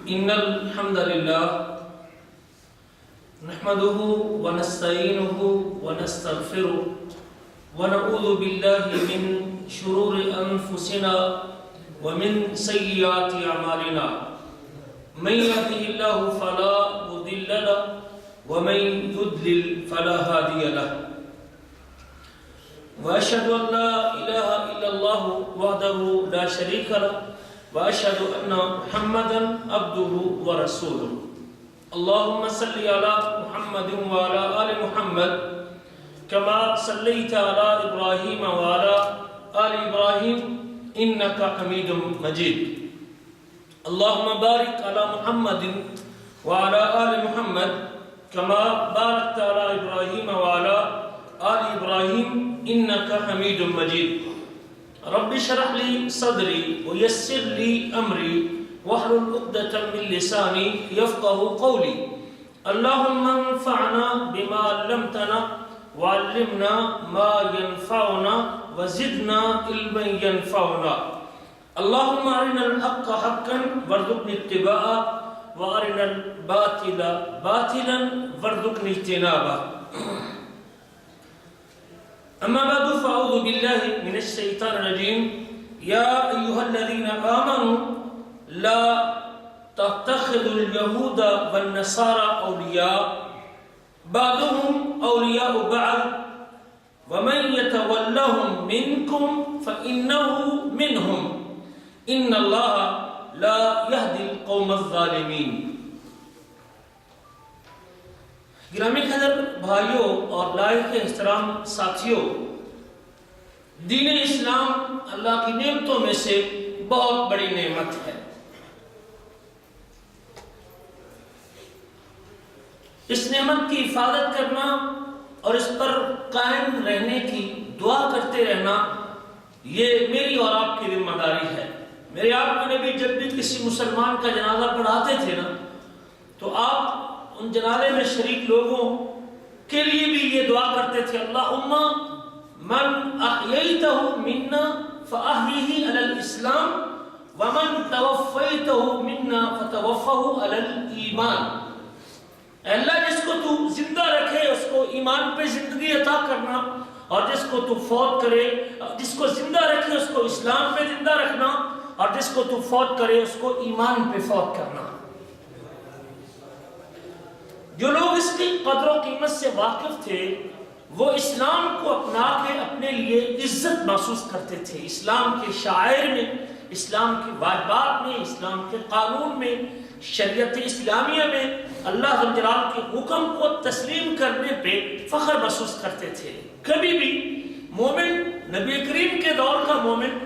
إن الحمد لله نحمده ونستعينه ونستغفره ونعوذ بالله من شرور أنفسنا ومن سيئات أعمالنا من يهده الله فلا مضل له ومن يضلل فلا هادي له وأشهد أن لا إله إلا الله وحده لا شريك له وأشهد أن محمدا عبده ورسوله اللهم صل على محمد وعلى آل محمد كما صليت على إبراهيم وعلى آل إبراهيم إنك حميد مجيد اللهم بارك على محمد وعلى آل محمد كما باركت على إبراهيم وعلى آل إبراهيم إنك حميد مجيد رب اشرح لي صدري ويسر لي أمري واحلل عقدة من لساني يفقهوا قولي اللهم انفعنا بما علمتنا وعلمنا ما ينفعنا وزدنا علما ينفعنا اللهم أرنا الحق حقا وارزقنا اتباعه وأرنا الباطل باطلا وارزقنا اجتنابه أما بعد فأعوذ بالله من الشيطان الرجيم يا أيها الذين آمنوا لا تتخذوا اليهود والنصارى أولياء بعضهم أولياء بعض ومن يتولهم منكم فإنه منهم إن الله لا يهدي القوم الظالمين گرامی قدر بھائیوں اور لائق احترام ساتھیوں، دین اسلام اللہ کی نعمتوں میں سے بہت بڑی نعمت ہے۔ اس نعمت کی حفاظت کرنا اور اس پر قائم رہنے کی دعا کرتے رہنا یہ میری اور آپ کی ذمہ داری ہے۔ میرے آپ کے نبی جب بھی کسی مسلمان کا جنازہ پڑھاتے تھے نا تو آپ ان جنازے میں شریک لوگوں کے لیے بھی یہ دعا کرتے تھے اللہم من احییتہ منا فاحیہ علی الاسلام ومن توفیتہ منا فتوفہ علی الایمان۔ اے اللہ جس کو تو زندہ رکھے اس کو ایمان پہ زندگی عطا کرنا، اور جس کو تو فوت کرے، جس کو زندہ رکھے اس کو اسلام پہ زندہ رکھنا، اور جس کو تو فوت کرے اس کو ایمان پہ فوت کرنا۔ جو لوگ اس کی قدر و قیمت سے واقف تھے وہ اسلام کو اپنا کے اپنے لیے عزت محسوس کرتے تھے۔ اسلام کے شاعر میں، اسلام کے واجبات میں، اسلام کے قانون میں، شریعت اسلامیہ میں اللہ ذو الجلال کے حکم کو تسلیم کرنے پہ فخر محسوس کرتے تھے۔ کبھی بھی مومن، نبی کریم کے دور کا مومن،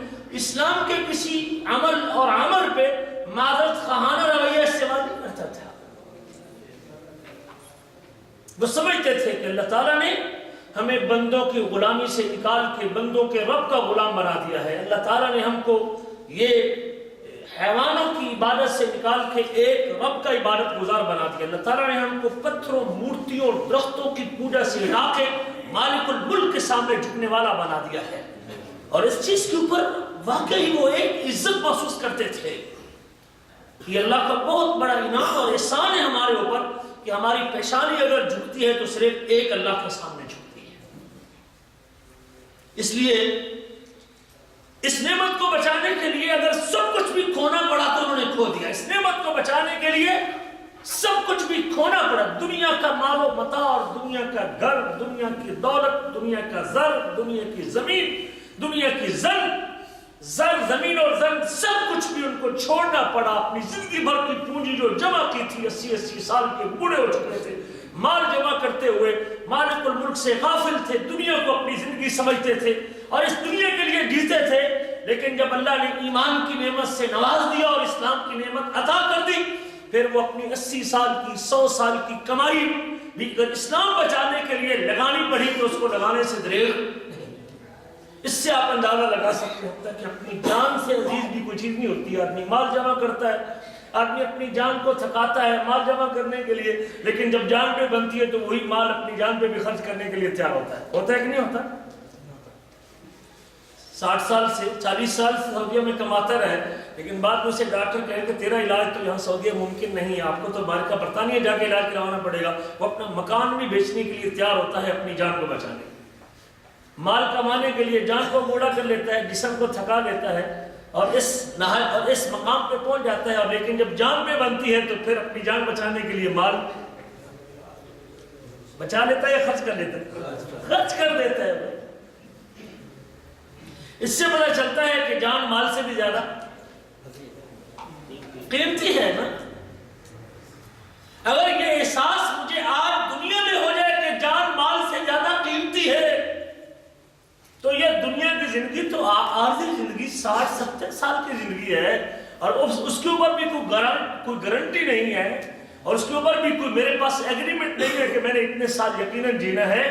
اسلام کے کسی عمل اور عمر پہ معذرت خواہانہ رویہ استعمال نہیں کرتا تھا۔ وہ سمجھتے تھے کہ اللہ تعالیٰ نے ہمیں بندوں کی غلامی سے نکال کے بندوں کے رب کا غلام بنا دیا ہے۔ اللہ تعالیٰ نے ہم کو یہ حیوانوں کی عبادت سے نکال کے ایک رب کا عبادت گزار بنا دیا۔ اللہ تعالیٰ نے ہم کو پتھروں، مورتیوں، درختوں کی پوجا سے ہٹا کے مالک الملک کے سامنے جھکنے والا بنا دیا ہے، اور اس چیز کے اوپر واقعی وہ ایک عزت محسوس کرتے تھے۔ یہ اللہ کا بہت بڑا انعام اور احسان ہے ہمارے اوپر کہ ہماری پیشانی اگر جھکتی ہے تو صرف ایک اللہ کے سامنے جھکتی ہے۔ اس لیے اس نعمت کو بچانے کے لیے اگر سب کچھ بھی کھونا پڑا تو انہوں نے کھو دیا۔ اس نعمت کو بچانے کے لیے سب کچھ بھی کھونا پڑا، دنیا کا مال و متاع اور دنیا کا گھر، دنیا کی دولت، دنیا کا زر، دنیا کی زمین، دنیا کی زر، زمین اور زر، سب کچھ بھی ان کو چھوڑنا پڑا۔ اپنی زندگی بھر کی پونجی جو جمع کی تھی، 80 سال کے بوڑھے ہو چکے تھے، مال جمع کرتے ہوئے مالک الملک سے غافل تھے، دنیا کو اپنی زندگی سمجھتے تھے اور اس دنیا کے لیے جیتے تھے۔ لیکن جب اللہ نے ایمان کی نعمت سے نواز دیا اور اسلام کی نعمت عطا کر دی، پھر وہ اپنی 80 سال کی 100 سال کی کمائی بھی اگر اسلام بچانے کے لیے لگانی پڑی تو اس کو لگانے سے دریغ نہیں۔ اس سے آپ اندازہ لگا سکتے ہوتا ہے کہ اپنی جان سے عزیز بھی کوئی چیز نہیں ہوتی۔ آدمی مال جمع کرتا ہے، آدمی اپنی جان کو تھکاتا ہے مال جمع کرنے کے لیے، لیکن جب جان پہ بنتی ہے تو وہی مال اپنی جان پہ بھی خرچ کرنے کے لیے تیار ہوتا ہے کہ نہیں ہوتا؟ 60 سال سے 40 سال سے سعودیہ میں کماتا رہے، لیکن بعد میں اسے ڈاکٹر کہے کہ تیرا علاج تو یہاں سعودیہ ممکن نہیں ہے، آپ کو تو امریکہ برطانیہ جا کے علاج کروانا پڑے گا۔ وہ اپنا مکان بھی بیچنے کے لیے تیار ہوتا ہے اپنی جان کو بچانے، مال کمانے کے لیے جان کو بوڑھا کر لیتا ہے، جسم کو تھکا دیتا ہے اور اس مقام پہ پہنچ جاتا ہے، اور لیکن جب جان پہ بنتی ہے تو پھر اپنی جان بچانے کے لیے مال بچا لیتا ہے یا خرچ کر لیتا ہے؟ خرچ کر دیتا ہے۔ اس سے پتہ چلتا ہے کہ جان مال سے بھی زیادہ قیمتی ہے نا۔ اگر یہ احساس مجھے آج دنیا میں ہو جائے کہ جان مال سے زیادہ قیمتی ہے، تو یہ دنیا کی زندگی تو عارضی زندگی 60-70 سال کی زندگی ہے، اور اس کے اوپر بھی کوئی گارنٹی نہیں ہے، اور اس کے اوپر بھی کوئی میرے پاس ایگریمنٹ نہیں ہے کہ میں نے اتنے سال یقیناً جینا ہے۔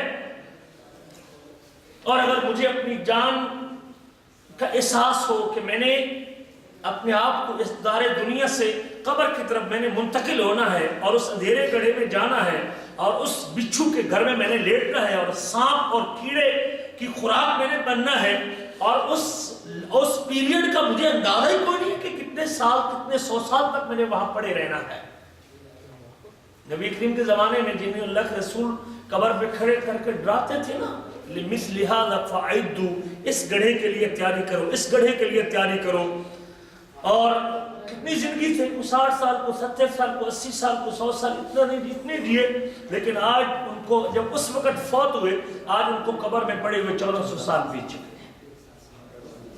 اور اگر مجھے اپنی جان کا احساس ہو کہ میں نے اپنے آپ کو اس دار دنیا سے قبر کی طرف میں نے منتقل ہونا ہے، اور اس اندھیرے گڑھے میں جانا ہے، اور اس بچھو کے گھر میں نے لیٹنا ہے، اور سانپ اور کیڑے کی خوراک میں نے بننا ہے، اور اس پیریڈ کا مجھے اندازہ ہی کوئی نہیں ہے کہ کتنے سال، کتنے 100 سال تک میں نے وہاں پڑے رہنا ہے۔ نبی کریم کے زمانے میں جنہیں اللہ کے رسول قبر پہ کھڑے کر کے ڈراتے تھے نا، لِمِثْلِ هَذَا فَأَعِدُّوا، اس گڑھے کے لیے تیاری کرو، اس گڑھے کے لیے تیاری کرو۔ اور کتنی زندگی تھے، کو 60 سال، کو 70 سال، کو 80 سال، کو 100 سال، اتنے دیے، لیکن آج ان کو جب اس وقت فوت ہوئے، آج ان کو قبر میں پڑے ہوئے 1400 سال بیت چکے ہیں۔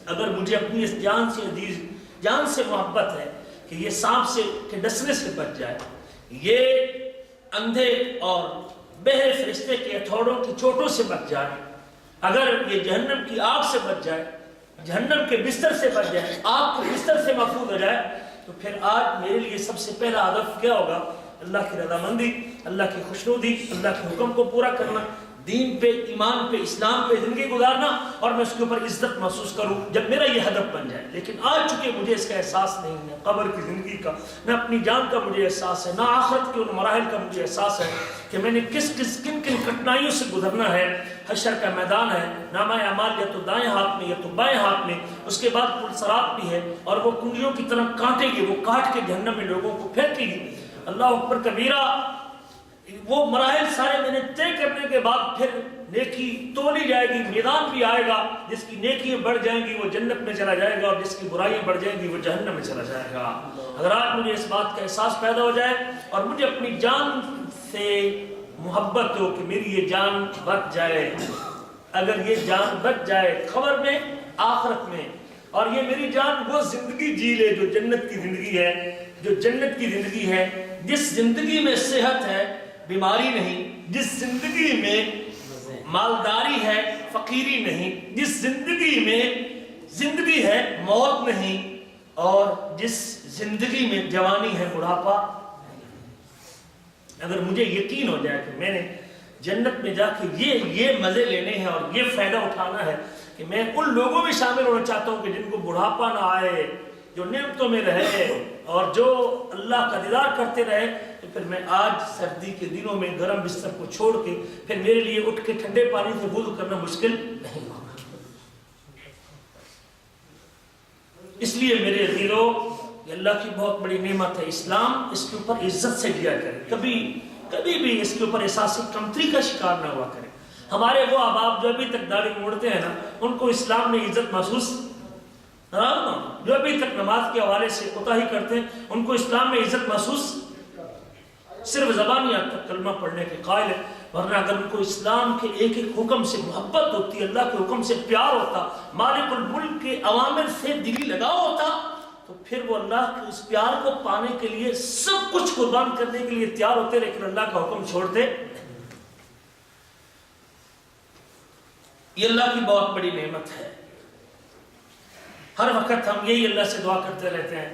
اگر مجھے اپنی اس جان سے عزیز، جان سے محبت ہے کہ یہ سانپ سے کے ڈسنے سے بچ جائے، یہ اندھے اور بہرے فرشتے کے ہتھوڑوں کی چوٹوں سے بچ جائے، اگر یہ جہنم کی آگ سے بچ جائے، جہنم کے بستر سے بچ جائے، آگ کے بستر سے محفوظ ہو جائے، تو پھر آج میرے لیے سب سے پہلا ہدف کیا ہوگا؟ اللہ کی رضامندی، اللہ کی خوشنودی، اللہ کے حکم کو پورا کرنا، دین پہ، ایمان پہ، اسلام پہ زندگی گزارنا، اور میں اس کے اوپر عزت محسوس کروں جب میرا یہ ہدف بن جائے۔ لیکن آج چونکہ مجھے اس کا احساس نہیں ہے، قبر کی زندگی کا، نہ اپنی جان کا مجھے احساس ہے، نہ آخرت کے ان مراحل کا مجھے احساس ہے کہ میں نے کن کٹھنائیوں سے گزرنا ہے۔ حشر کا میدان ہے، نامہ اعمال یا تو دائیں ہاتھ میں یا تو بائیں ہاتھ میں، اس کے بعد پل صراط بھی ہے، اور وہ کنڈیوں کی طرح کانٹے گی، وہ کاٹ کے جہنم میں لوگوں کو پھینکے گی۔ اللہ اکبر کبیرہ، وہ مراحل سارے میں نے طے کرنے کے بعد پھر نیکی تولی جائے گی، میدان بھی آئے گا، جس کی نیکیاں بڑھ جائیں گی وہ جنت میں چلا جائے گا، اور جس کی برائیاں بڑھ جائیں گی وہ جہنم میں چلا جائے گا۔ اگر آج مجھے اس بات کا احساس پیدا ہو جائے اور مجھے اپنی جان سے محبت ہو کہ میری یہ جان بچ جائے، اگر یہ جان بچ جائے قبر میں، آخرت میں، اور یہ میری جان وہ زندگی جی لے جو جنت کی زندگی ہے، جو جنت کی زندگی ہے، جس زندگی میں صحت ہے، بیماری نہیں، جس زندگی میں مالداری ہے، فقیری نہیں، جس زندگی میں زندگی ہے، موت نہیں، اور جس زندگی میں جوانی ہے، بڑھاپا نہیں۔ اگر مجھے یقین ہو جائے کہ میں نے جنت میں جا کے یہ مزے لینے ہیں اور یہ فائدہ اٹھانا ہے کہ میں ان لوگوں میں شامل ہونا چاہتا ہوں کہ جن کو بڑھاپا نہ آئے، جو نعمتوں میں رہے اور جو اللہ کا دیدار کرتے رہے، تو پھر میں آج سردی کے دنوں میں گرم بستر کو چھوڑ کے پھر میرے لیے اٹھ کے ٹھنڈے پانی سے وضو کرنا مشکل نہیں ہوگا۔ اس لیے میرے عزیزو، یہ اللہ کی بہت بڑی نعمت ہے اسلام، اس کے اوپر عزت سے جیا کرے، کبھی بھی اس کے اوپر احساس کمتری کا شکار نہ ہوا کرے۔ ہمارے وہ احباب جو ابھی تک داڑھی موڑتے ہیں نا، ان کو اسلام نے عزت محسوس، جو ابھی تک نماز کے حوالے سے کوتاہی کرتے ہیں، ان کو اسلام میں عزت محسوس صرف زبانی حد تک کلمہ پڑھنے کے قائل ہے، ورنہ اگر ان کو اسلام کے ایک ایک حکم سے محبت ہوتی، اللہ کے حکم سے پیار ہوتا، مالک الملک کے اوامر سے دلی لگاؤ ہوتا، تو پھر وہ اللہ کے اس پیار کو پانے کے لیے سب کچھ قربان کرنے کے لیے تیار ہوتے، لیکن اللہ کا حکم چھوڑتے۔ یہ اللہ کی بہت بڑی نعمت ہے۔ ہر وقت ہم یہی اللہ سے دعا کرتے رہتے ہیں،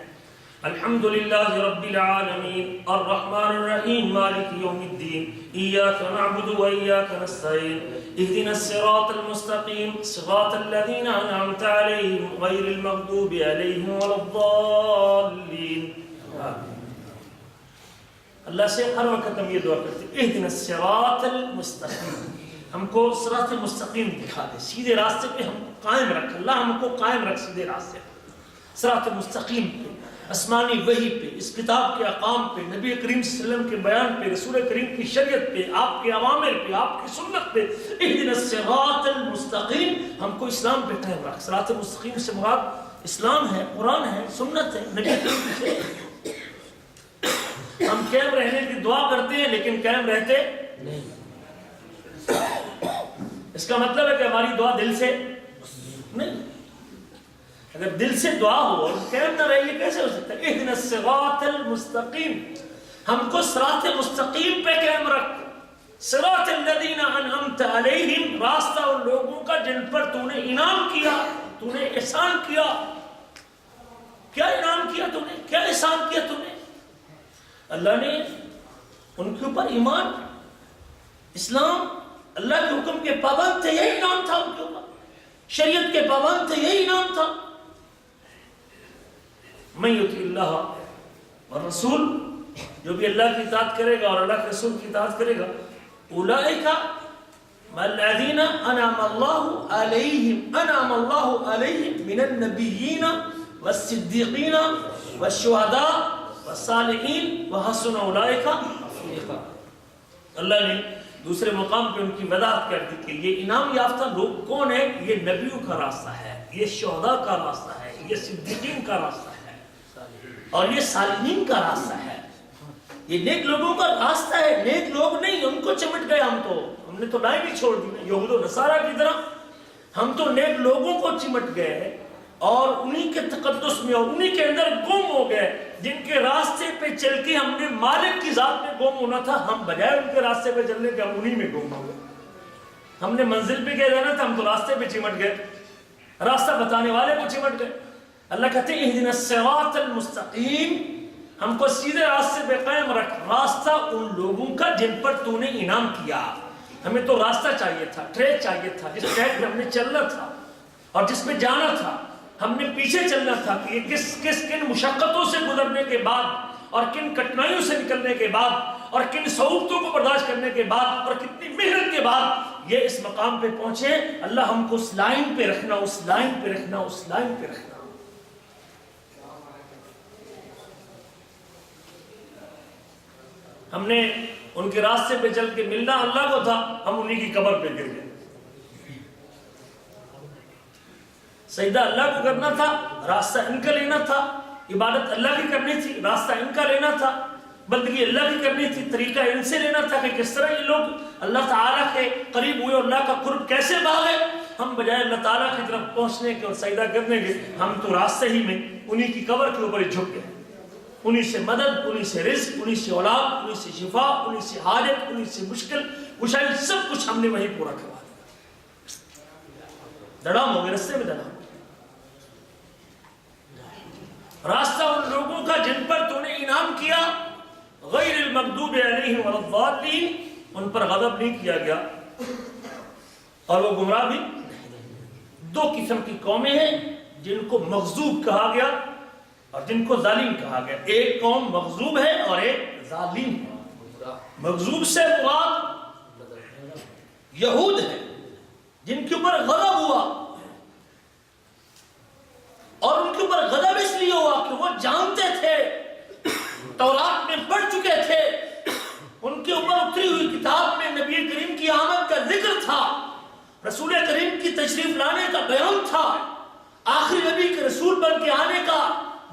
الحمدللہ رب العالمین الرحمن الرحیم مالک یوم الدین ایاک نعبد و ایاک نستعین اہدنا الصراط المستقیم صراط الذین انعمت علیہم غیر المغضوب علیہم ولا الضالین۔ اللہ سے ہر وقت ہم یہ دعا کرتے ہیں، اہدنا الصراط المستقیم، ہم کو صراط مستقیم دکھا دے، سیدھے راستے پہ ہم کو قائم رکھ، اللہ ہم کو قائم رکھ سیدھے راستے پہ، صراط مستقیم پہ، آسمانی وحی پہ، اس کتاب کے احکام پہ، نبی کریم صلی اللہ علیہ وسلم کے بیان پہ، رسول کریم کی شریعت پہ، آپ کے اوامر پہ، آپ کی سنت پہ، اہدنا الصراط المستقیم، ہم کو اسلام پہ قائم رکھ۔ صراط مستقیم سے مراد اسلام ہے، قرآن ہے، سنت ہے، نبی کریم کی شریعت ہے۔ ہم قائم رہنے کی دعا کرتے ہیں لیکن قائم رہتے نہیں۔ اس کا مطلب ہے کہ ہماری دعا دل سے نہیں، اگر دل سے دعا ہو اور قائم نہ رہے، یہ کیسے ہو سکتا ہے؟ اہدنا الصراط المستقیم، ہم کو صراط مستقیم پہ قائم رکھ، صراط الذین انعمت علیہم، راستہ ان لوگوں کا جن پر تو نے انعام کیا، تو نے احسان کیا۔ کیا انعام کیا تو نے؟ کیا احسان کیا تو نے؟ اللہ نے ان کے اوپر ایمان، اسلام، اللہ کے حکم کے پابند تھے، یہی انعام تھا ان کے اوپر، شریعت کے پابند تھے، یہی انعام تھا۔ من یطع اللہ والرسول، جو بھی اللہ کی اطاعت کرے گا اور اللہ کے رسول کی اطاعت کرے گا، اولئک مع الذین انعم اللہ علیہم من النبیین والصدیقین والشہداء والصالحین وحسن اولئک رفیقا۔ اللہ نے دوسرے مقام پہ ان کی وضاحت کر دی کہ یہ انعام یافتہ لوگ کون ہیں؟ یہ نبیوں کا راستہ ہے، یہ شہداء کا راستہ ہے، یہ صدیقین کا راستہ ہے، اور یہ صالحین کا راستہ ہے۔ یہ نیک لوگوں کا راستہ ہے، نیک لوگ نہیں ان کو چمٹ گئے، ہم نے تو لائن ہی چھوڑ دی نا، یہود و نصارہ کی طرح ہم تو نیک لوگوں کو چمٹ گئے اور انہی کے تقدس میں اور انہی کے اندر گم ہو گئے، جن کے راستے پہ چل کے ہم نے مالک کی ذات میں گم ہونا تھا، ہم بجائے ان کے راستے پہ چلنے کے ہم انہی میں گم ہو گئے۔ ہم نے منزل پہ کیا جانا تھا، ہم تو راستے پہ چمٹ گئے، راستہ بتانے والے کو چمٹ گئے۔ اللہ کہتے ہیں اہدنا الصراط المستقیم، ہم کو سیدھے راستے پہ قائم رکھ، راستہ ان لوگوں کا جن پر تو نے انعام کیا۔ ہمیں تو راستہ چاہیے تھا، ٹریک چاہیے تھا، جس ٹریک پہ ہم نے چلنا تھا اور جس پہ جانا تھا، ہم نے پیچھے چلنا تھا کہ یہ کن مشقتوں سے گزرنے کے بعد اور کن کٹنائیوں سے نکلنے کے بعد اور کن صعوبتوں کو برداشت کرنے کے بعد اور کتنی محنت کے بعد یہ اس مقام پہ پہنچے۔ اللہ ہم کو اس لائن پہ رکھنا، اس لائن پہ رکھنا، اس لائن پہ رکھنا۔ ہم نے ان کے راستے پہ چل کے ملنا اللہ کو تھا، ہم انہی کی قبر پہ گر گئے۔ سجدہ اللہ کو کرنا تھا، راستہ ان کا لینا تھا، عبادت اللہ کی کرنی تھی، راستہ ان کا لینا تھا، بندگی اللہ کی کرنی تھی، طریقہ ان سے لینا تھا کہ کس طرح یہ لوگ اللہ تعالیٰ کے قریب ہوئے اور اللہ کا قرب کیسے بھاگے۔ ہم بجائے اللہ تعالیٰ کی طرف پہنچنے کے اور سجدہ کرنے کے، ہم تو راستے ہی میں انہی کی قبر کے اوپر ہی جھک گئے۔ انہی سے مدد، انہی سے رزق، انہی سے اولاد، انہی سے شفا، انہی سے حاجت، انہی سے مشکل کشائی، سب کچھ ہم نے وہی پورا کروا دیا۔ دڑام ہو گئے، رستے میں دڑام۔ راستہ ان لوگوں کا جن پر تو نے انعام کیا، غیر المغضوب علیہم ولا الضالین، ان پر غضب نہیں کیا گیا اور وہ گمراہ بھی۔ دو قسم کی قومیں ہیں جن کو مغضوب کہا گیا اور جن کو ظالم کہا گیا۔ ایک قوم مغضوب ہے اور ایک ظالم ہے۔ مغضوب سے مراد یہود ہے جن کے اوپر غضب ہوا، اور ان کے اوپر غضب اس لیے ہوا کہ وہ جانتے تھے، تورات میں پڑھ چکے تھے، ان کے اوپر اتری ہوئی کتاب میں نبی کریم کی آمد کا ذکر تھا، رسول کریم کی تشریف لانے کا بیان تھا، آخری نبی کے رسول بن کے آنے کا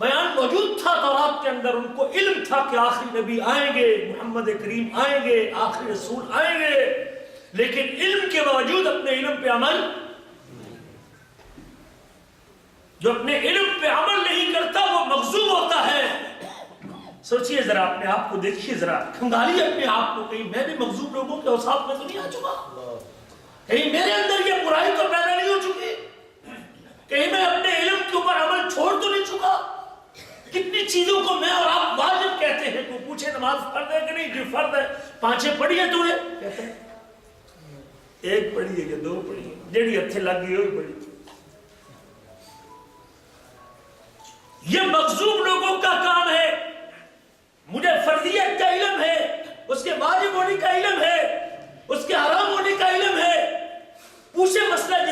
بیان موجود تھا تورات کے اندر۔ ان کو علم تھا کہ آخری نبی آئیں گے، محمد کریم آئیں گے، آخری رسول آئیں گے، لیکن علم کے باوجود اپنے علم پہ عمل، جو اپنے علم پہ عمل نہیں کرتا وہ مغضوب ہوتا ہے۔ سوچئے ذرا، اپنے آپ کو دیکھیے ذرا، کھنگالیے اپنے آپ کو، کہیں میں بھی مغضوب لوگوں کے اوصاف میں تو نہیں آ چکا، کہیں میرے اندر یہ برائی تو پیدا نہیں ہو چکی، کہیں میں اپنے علم کے اوپر عمل چھوڑ تو نہیں چکا۔ کتنی چیزوں کو میں اور آپ واجب کہتے ہیں، کوئی پوچھے نماز فرض ہے کہ نہیں، جو فرض ہے، 5 پڑھی ہے تو نے کہتے ہیں 1 پڑھی ہے کہ 2 پڑھی ہے، جیڑی ہتھے لگ گئی ہوئی پڑھی۔ یہ مغضوب لوگوں کا کام ہے۔ مجھے فرضیت کا علم ہے، اس کے واجب ہونے کا علم ہے، اس کے حرام ہونے کا علم ہے،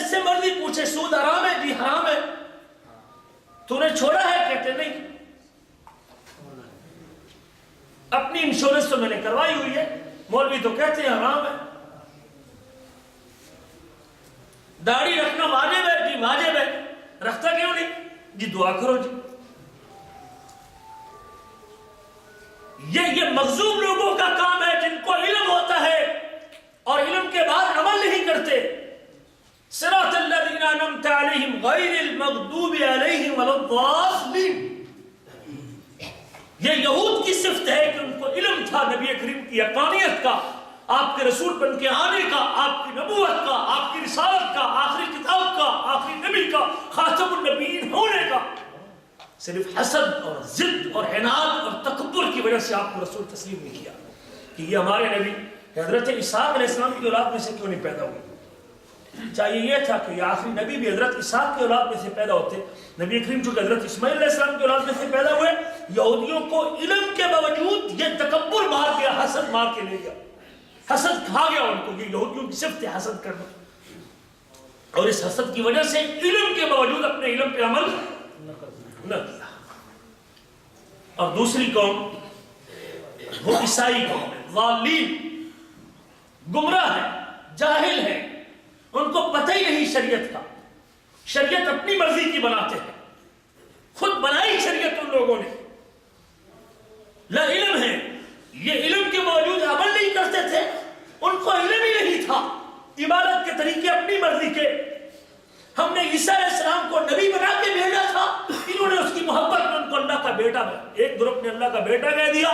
جس سے مرضی پوچھے سود حرام ہے؟ جی حرام ہے. تو نے چھوڑا ہے؟ کہتے نہیں. اپنی انشورنس تو میں نے کروائی ہوئی ہے. مولوی تو کہتے ہیں حرام ہے. داڑھی رکھنا واجب ہے؟ جی واجب ہے. رکھتا کیوں نہیں؟ جی دعا کرو جی. یہ مغضوب لوگوں کا کام ہے جن کو علم ہوتا ہے اور علم کے بعد عمل نہیں کرتے. صراط الذین انعمت علیہم غیر المغضوب علیہم ولا الضالین. یہ یہود کی صفت ہے کہ ان کو علم تھا نبی کریم کی حقانیت کا، آپ کے رسول بن کے آنے کا، آپ کی نبوت کا، آپ کی رسالت کا، آخری کتاب کا، آخری نبی کا، خاتم النبیین ہونے کا. صرف حسد اور ضد اور عناد اور تکبر کی وجہ سے آپ کو رسول تسلیم نہیں کیا کہ یہ ہمارے نبی حضرت اسحاق علیہ السلام کی اولاد میں سے کیوں نہیں پیدا ہوئے. چاہیے یہ تھا کہ یہ آخری نبی بھی حضرت اسحاق کی اولاد میں سے پیدا ہوتے. نبی کریم چونکہ حضرت اسماعیل علیہ السلام کی اولاد میں سے پیدا ہوئے. یہودیوں کو علم کے باوجود یہ تکبر مار گیا، حسد مار کے لے گیا. حسد کھا گیا ان کو. یہ یہودیوں کی صفت ہے حسد کرنا، اور اس حسد کی وجہ سے علم کے باوجود اپنے علم پہ عمل نہ کیا. اور دوسری قوم وہ عیسائی قوم ہے. ضالین، گمراہ ہے، جاہل ہے. ان کو پتہ ہی نہیں شریعت کا. شریعت اپنی مرضی کی بناتے ہیں. خود بنائی شریعت ان لوگوں نے. لا علم ہے. یہ علم کے باوجود عمل نہیں کرتے تھے. ان کو علم ہی نہیں تھا. عبادت کے طریقے اپنی مرضی کے. ہم نے عیسیٰ علیہ السلام کو نبی بنا کے بھیجا تھا. انہوں نے اس کی محبت میں ان کو اللہ کا بیٹا بنا. ایک گروپ نے اللہ کا بیٹا کہہ دیا،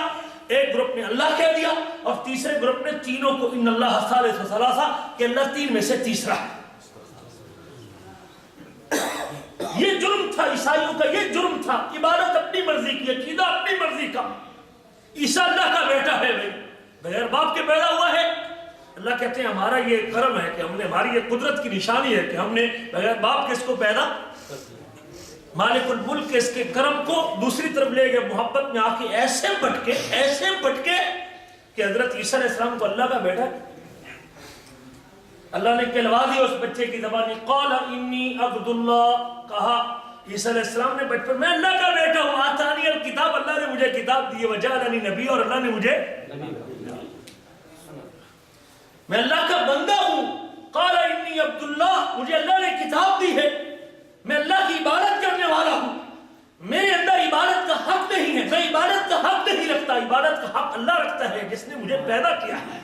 ایک گروپ نے اللہ کہہ دیا، اور تیسرے گروپ نے تینوں کو ان اللہ ثالث ثلاثہ کہ اللہ تین میں سے تیسرا ہے. یہ جرم تھا عیسائیوں کا. یہ جرم تھا. عبادت اپنی مرضی کی، عقیدہ اپنی مرضی کا. عیسیٰ اللہ کا بیٹا ہے، بغیر باپ کے پیدا ہوا ہے. اللہ کہتے ہیں ہمارا یہ کرم ہے کہ ہم نے، ہماری یہ قدرت کی نشانی ہے کہ ہم نے بغیر باپ کے اس کو پیدا. مالک الملک کے اس کے کرم کو دوسری طرف لے گئے. محبت میں آ کے ایسے بٹکے کہ حضرت عیسیٰ علیہ السلام کو اللہ کا بیٹا. اللہ نے کہلوا دیا اس بچے کی زبانی. قال انی عبد اللہ. کہا عیسیٰ علیہ السلام نے بچپن میں اللہ کا بیٹا ہوں. آتانی الکتاب، اللہ نے مجھے کتاب دی ہے. وجعلنی نبی، اور اللہ نے مجھے، میں اللہ کا بندہ ہوں. قال انی عبد اللہ، مجھے اللہ نے کتاب دی ہے. میں اللہ کی عبادت کرنے والا ہوں. میرے اندر عبادت کا حق نہیں ہے. میں عبادت کا حق نہیں رکھتا. عبادت کا حق اللہ رکھتا ہے جس نے مجھے پیدا کیا ہے،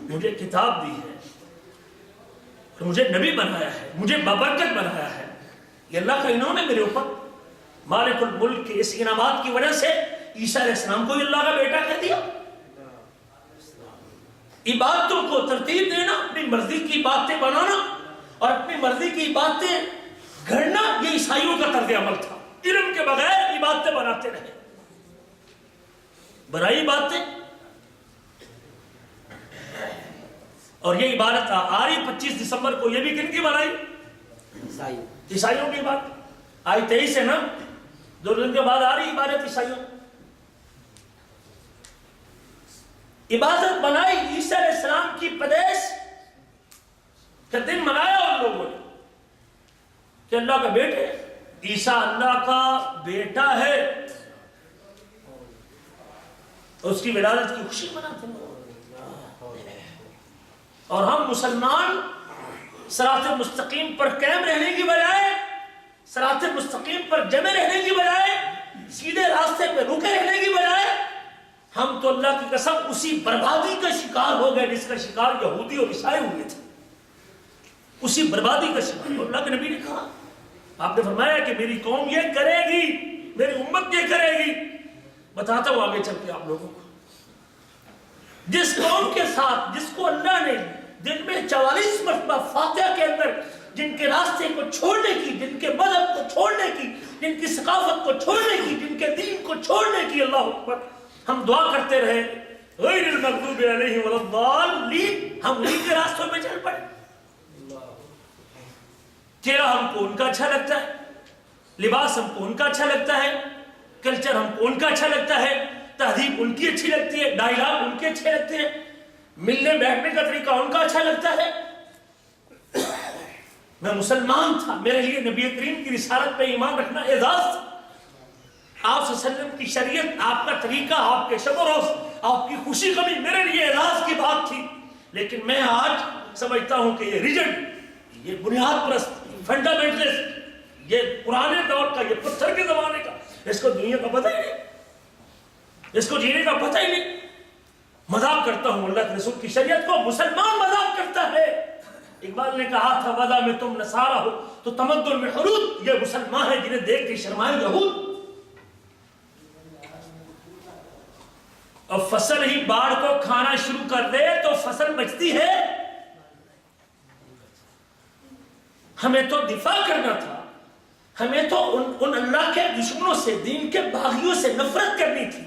مجھے کتاب دی ہے، مجھے نبی بنایا ہے، مجھے بابرکت بنایا ہے. یہ اللہ کا انعام ہے میرے اوپر. مالک الملک کے اس انعامات کی وجہ سے عیسیٰ علیہ السلام کو اللہ کا بیٹا کہہ دیا. عبادتوں کو ترتیب دینا، اپنی مرضی کی باتیں بنانا اور اپنی مرضی کی باتیں گھڑنا، یہ عیسائیوں کا طرز عمل تھا. علم کے بغیر عبادتیں بناتے رہے، بنائی باتیں. اور یہ عبادت آ رہی 25 دسمبر کو، یہ بھی کن کی بنائی؟ عیسائیوں کی بات. آئی 23 ہے نا، 2 دن کے بعد آ رہی عبادت عیسائیوں. عبادت بنائی عیسیٰ علیہ السلام کی پیدائش کا دن منایا ان لوگوں نے کہ اللہ کا بیٹے، عیسیٰ اللہ کا بیٹا ہے، اس کی ولادت کی خوشی مناتے ہیں. اور ہم مسلمان صراط مستقیم پر قائم رہنے کی بجائے، صراط مستقیم پر جمع رہنے کی بجائے، سیدھے راستے پہ رکے رہنے کی بجائے، ہم تو اللہ کی قسم اسی بربادی کا شکار ہو گئے جس کا شکار یہودی اور عیسائی ہوئے تھے. اسی بربادی کا شکار. اللہ کے نبی نے کہا، آپ نے فرمایا کہ میری قوم یہ کرے گی، میری امت یہ کرے گی. بتاتا ہوں آگے چل کے آپ لوگوں کو. جس قوم کے ساتھ، جس کو اللہ نے دن میں 44 مرتبہ فاتحہ کے اندر جن کے راستے کو چھوڑنے کی، جن کے مذہب کو چھوڑنے کی، جن کی ثقافت کو چھوڑنے کی، جن کے دین کو چھوڑنے کی، اللہ اکبر، ہم دعا کرتے رہے غیر المغضوب علیہم ولا الضالین. ہم انہیں کے راستوں میں چل پڑے. چہرہ ہم کو ان کا اچھا لگتا ہے، لباس ہم کو ان کا اچھا لگتا ہے، کلچر ہم کو ان کا اچھا لگتا ہے، تہذیب ان کی اچھی لگتی ہے، ڈائلاگ ان کے اچھے لگتے ہیں، ملنے بیٹھنے کا طریقہ ان کا اچھا لگتا ہے. میں مسلمان تھا، میرے لیے نبی کریم کی رسالت پہ ایمان رکھنا اعزاز تھا، آپ صلی اللہ علیہ وسلم کی شریعت، آپ کا طریقہ، آپ کے شب و روز، آپ کی خوشی غمی میرے لیے اعزاز کی بات تھی۔ لیکن میں آج سمجھتا ہوں کہ یہ ریجنٹ، یہ بنیاد پرست، فنڈامنٹلسٹ، یہ پرانے دور کا، یہ پتھر کے زمانے کا، اس کو دنیا کا پتہ ہی نہیں، اس کو جینے کا پتہ ہی نہیں۔ مذاق کرتا ہوں اللہ کے رسول کی شریعت کو، مسلمان مذاق کرتا ہے۔ اقبال نے کہا تھا وضع میں تم نصارہ ہو تو تمدن میں حرود، یہ مسلمان ہے جنہیں دیکھ کے شرمائے یہود۔ اور فصل ہی باڑ کو کھانا شروع کر دے تو فصل بچتی ہے؟ ہمیں تو دفاع کرنا تھا، ہمیں تو ان اللہ کے دشمنوں سے، دین کے باغیوں سے نفرت کرنی تھی،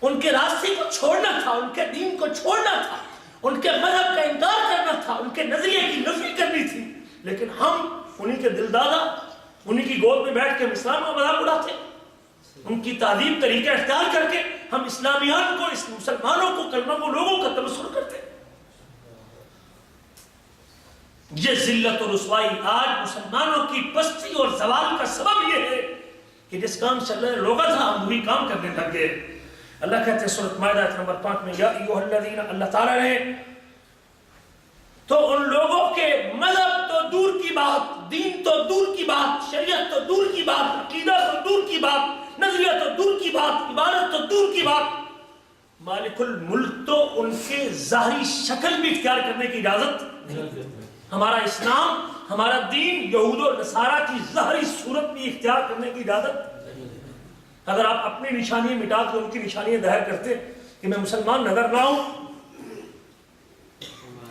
ان کے راستے کو چھوڑنا تھا، ان کے دین کو چھوڑنا تھا، ان کے مذہب کا انکار کرنا تھا، ان کے نظریے کی نفی کرنی تھی۔ لیکن ہم انہی کے دل دادا، انہی کی گود میں بیٹھ کے ہم اسلام کا مذاق اڑاتے، ان کی تعلیم طریقہ اختیار کر کے ہم اسلامیان کو، اس مسلمانوں کو، کلمہ کو، لوگوں کا تبصرہ کرتے۔ یہ ذلت اور رسوائی آج مسلمانوں کی پستی اور زوال کا سبب یہ ہے کہ جس کام سے اللہ نے روکا تھا ہم وہی کام کرنے لگ گئے۔ اللہ کہتے ہیں سورۃ مائدہ آیت نمبر 5 میں، یا ایھا الذین، اللہ تعالیٰ نے تو ان لوگوں کے مذہب تو دور کی بات، دین تو دور کی بات، شریعت تو دور کی بات، عقیدہ تو دور کی بات، نظریہ تو دور کی بات، عبادت تو دور کی بات، مالک الملک تو ان کے ظاہری شکل بھی اختیار کرنے کی اجازت نہیں۔ ہمارا اسلام، ہمارا دین یہود و نصارہ کی ظاہری صورت بھی اختیار کرنے کی اجازت۔ اگر آپ اپنی نشانیاں مٹا کے ان کی نشانیاں ظاہر کرتے کہ میں مسلمان نظر نہ ہوں،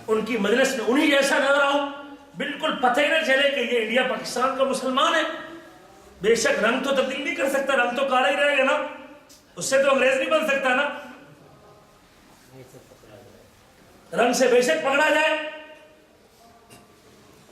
ان کی مجلس میں انہی جیسا نظر آؤں، بالکل پتہ ہی نہ چلے کہ یہ انڈیا پاکستان کا مسلمان ہے، بے شک رنگ تو تبدیل نہیں کر سکتا، رنگ تو کالا ہی رہے گا نا، اس سے تو انگریز نہیں بن سکتا نا، رنگ سے بے شک پکڑا جائے،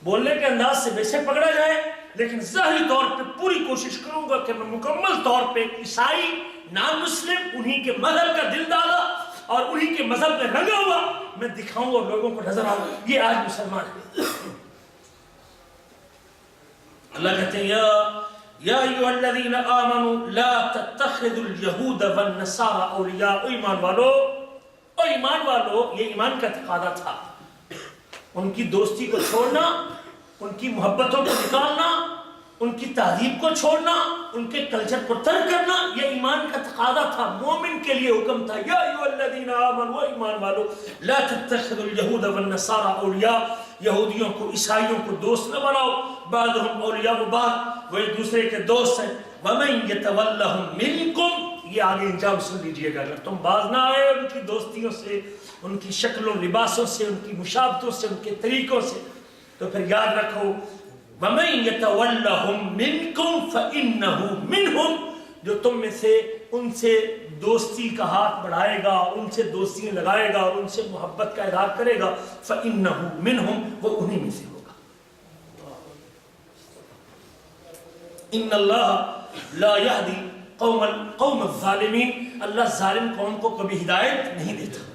بولنے کے انداز سے بے شک پکڑا جائے، لیکن ظاہری طور پہ پوری کوشش کروں گا کہ میں مکمل طور پہ عیسائی، نان مسلم، انہی کے مذہب کا دل دادا اور انہی کے مذہب میں رنگا ہوا میں دکھاؤں اور لوگوں کو نظر آؤں، یہ آج مسلمان ہے۔ اللہ کہتے ہیں یا ایھا الذین آمنوا لا تتخذوا اليہود والنصارى اولیاء، او ایمان والو، یہ ایمان کا تقاضا تھا، ان کی دوستی کو چھوڑنا، ان کی محبتوں کو نکالنا، ان کی تہذیب کو چھوڑنا، ان کے کلچر کو ترک کرنا، یہ ایمان کا تقاضا تھا، مومن کے لیے حکم تھا۔ یا ایھا الذین آمنوا، ایمان والو، لا تتخذوا اليہود والنصارى اولیاء، یہودیوں کو، عیسائیوں کو دوست نہ بناؤ، بعضهم اولیاء بعض، وہ ایک دوسرے کے دوست ہیں، ومن یتولھم منکم، یہ آگے انجام سن لیجئے گا، اگر تم باز نہ آئے ان کی دوستیوں سے، ان کی شکلوں لباسوں سے، ان کی مشابہتوں سے، ان کے طریقوں سے، تو پھر یاد رکھو وَمَن يَتَوَلَّهُم مِّنكُمْ فَإِنَّهُ مِنْهُمْ، جو تم میں سے ان سے دوستی کا ہاتھ بڑھائے گا، ان سے دوستی لگائے گا اور ان سے محبت کا اظہار کرے گا، فَإِنَّهُ مِنْهُمْ، وہ انہی میں سے ہوگا۔ إِنَّ اللَّهَ لَا يَهْدِي قَوْمَ الظَّالِمِينَ، اللہ ظالم قوم کو کبھی ہدایت نہیں دیتا۔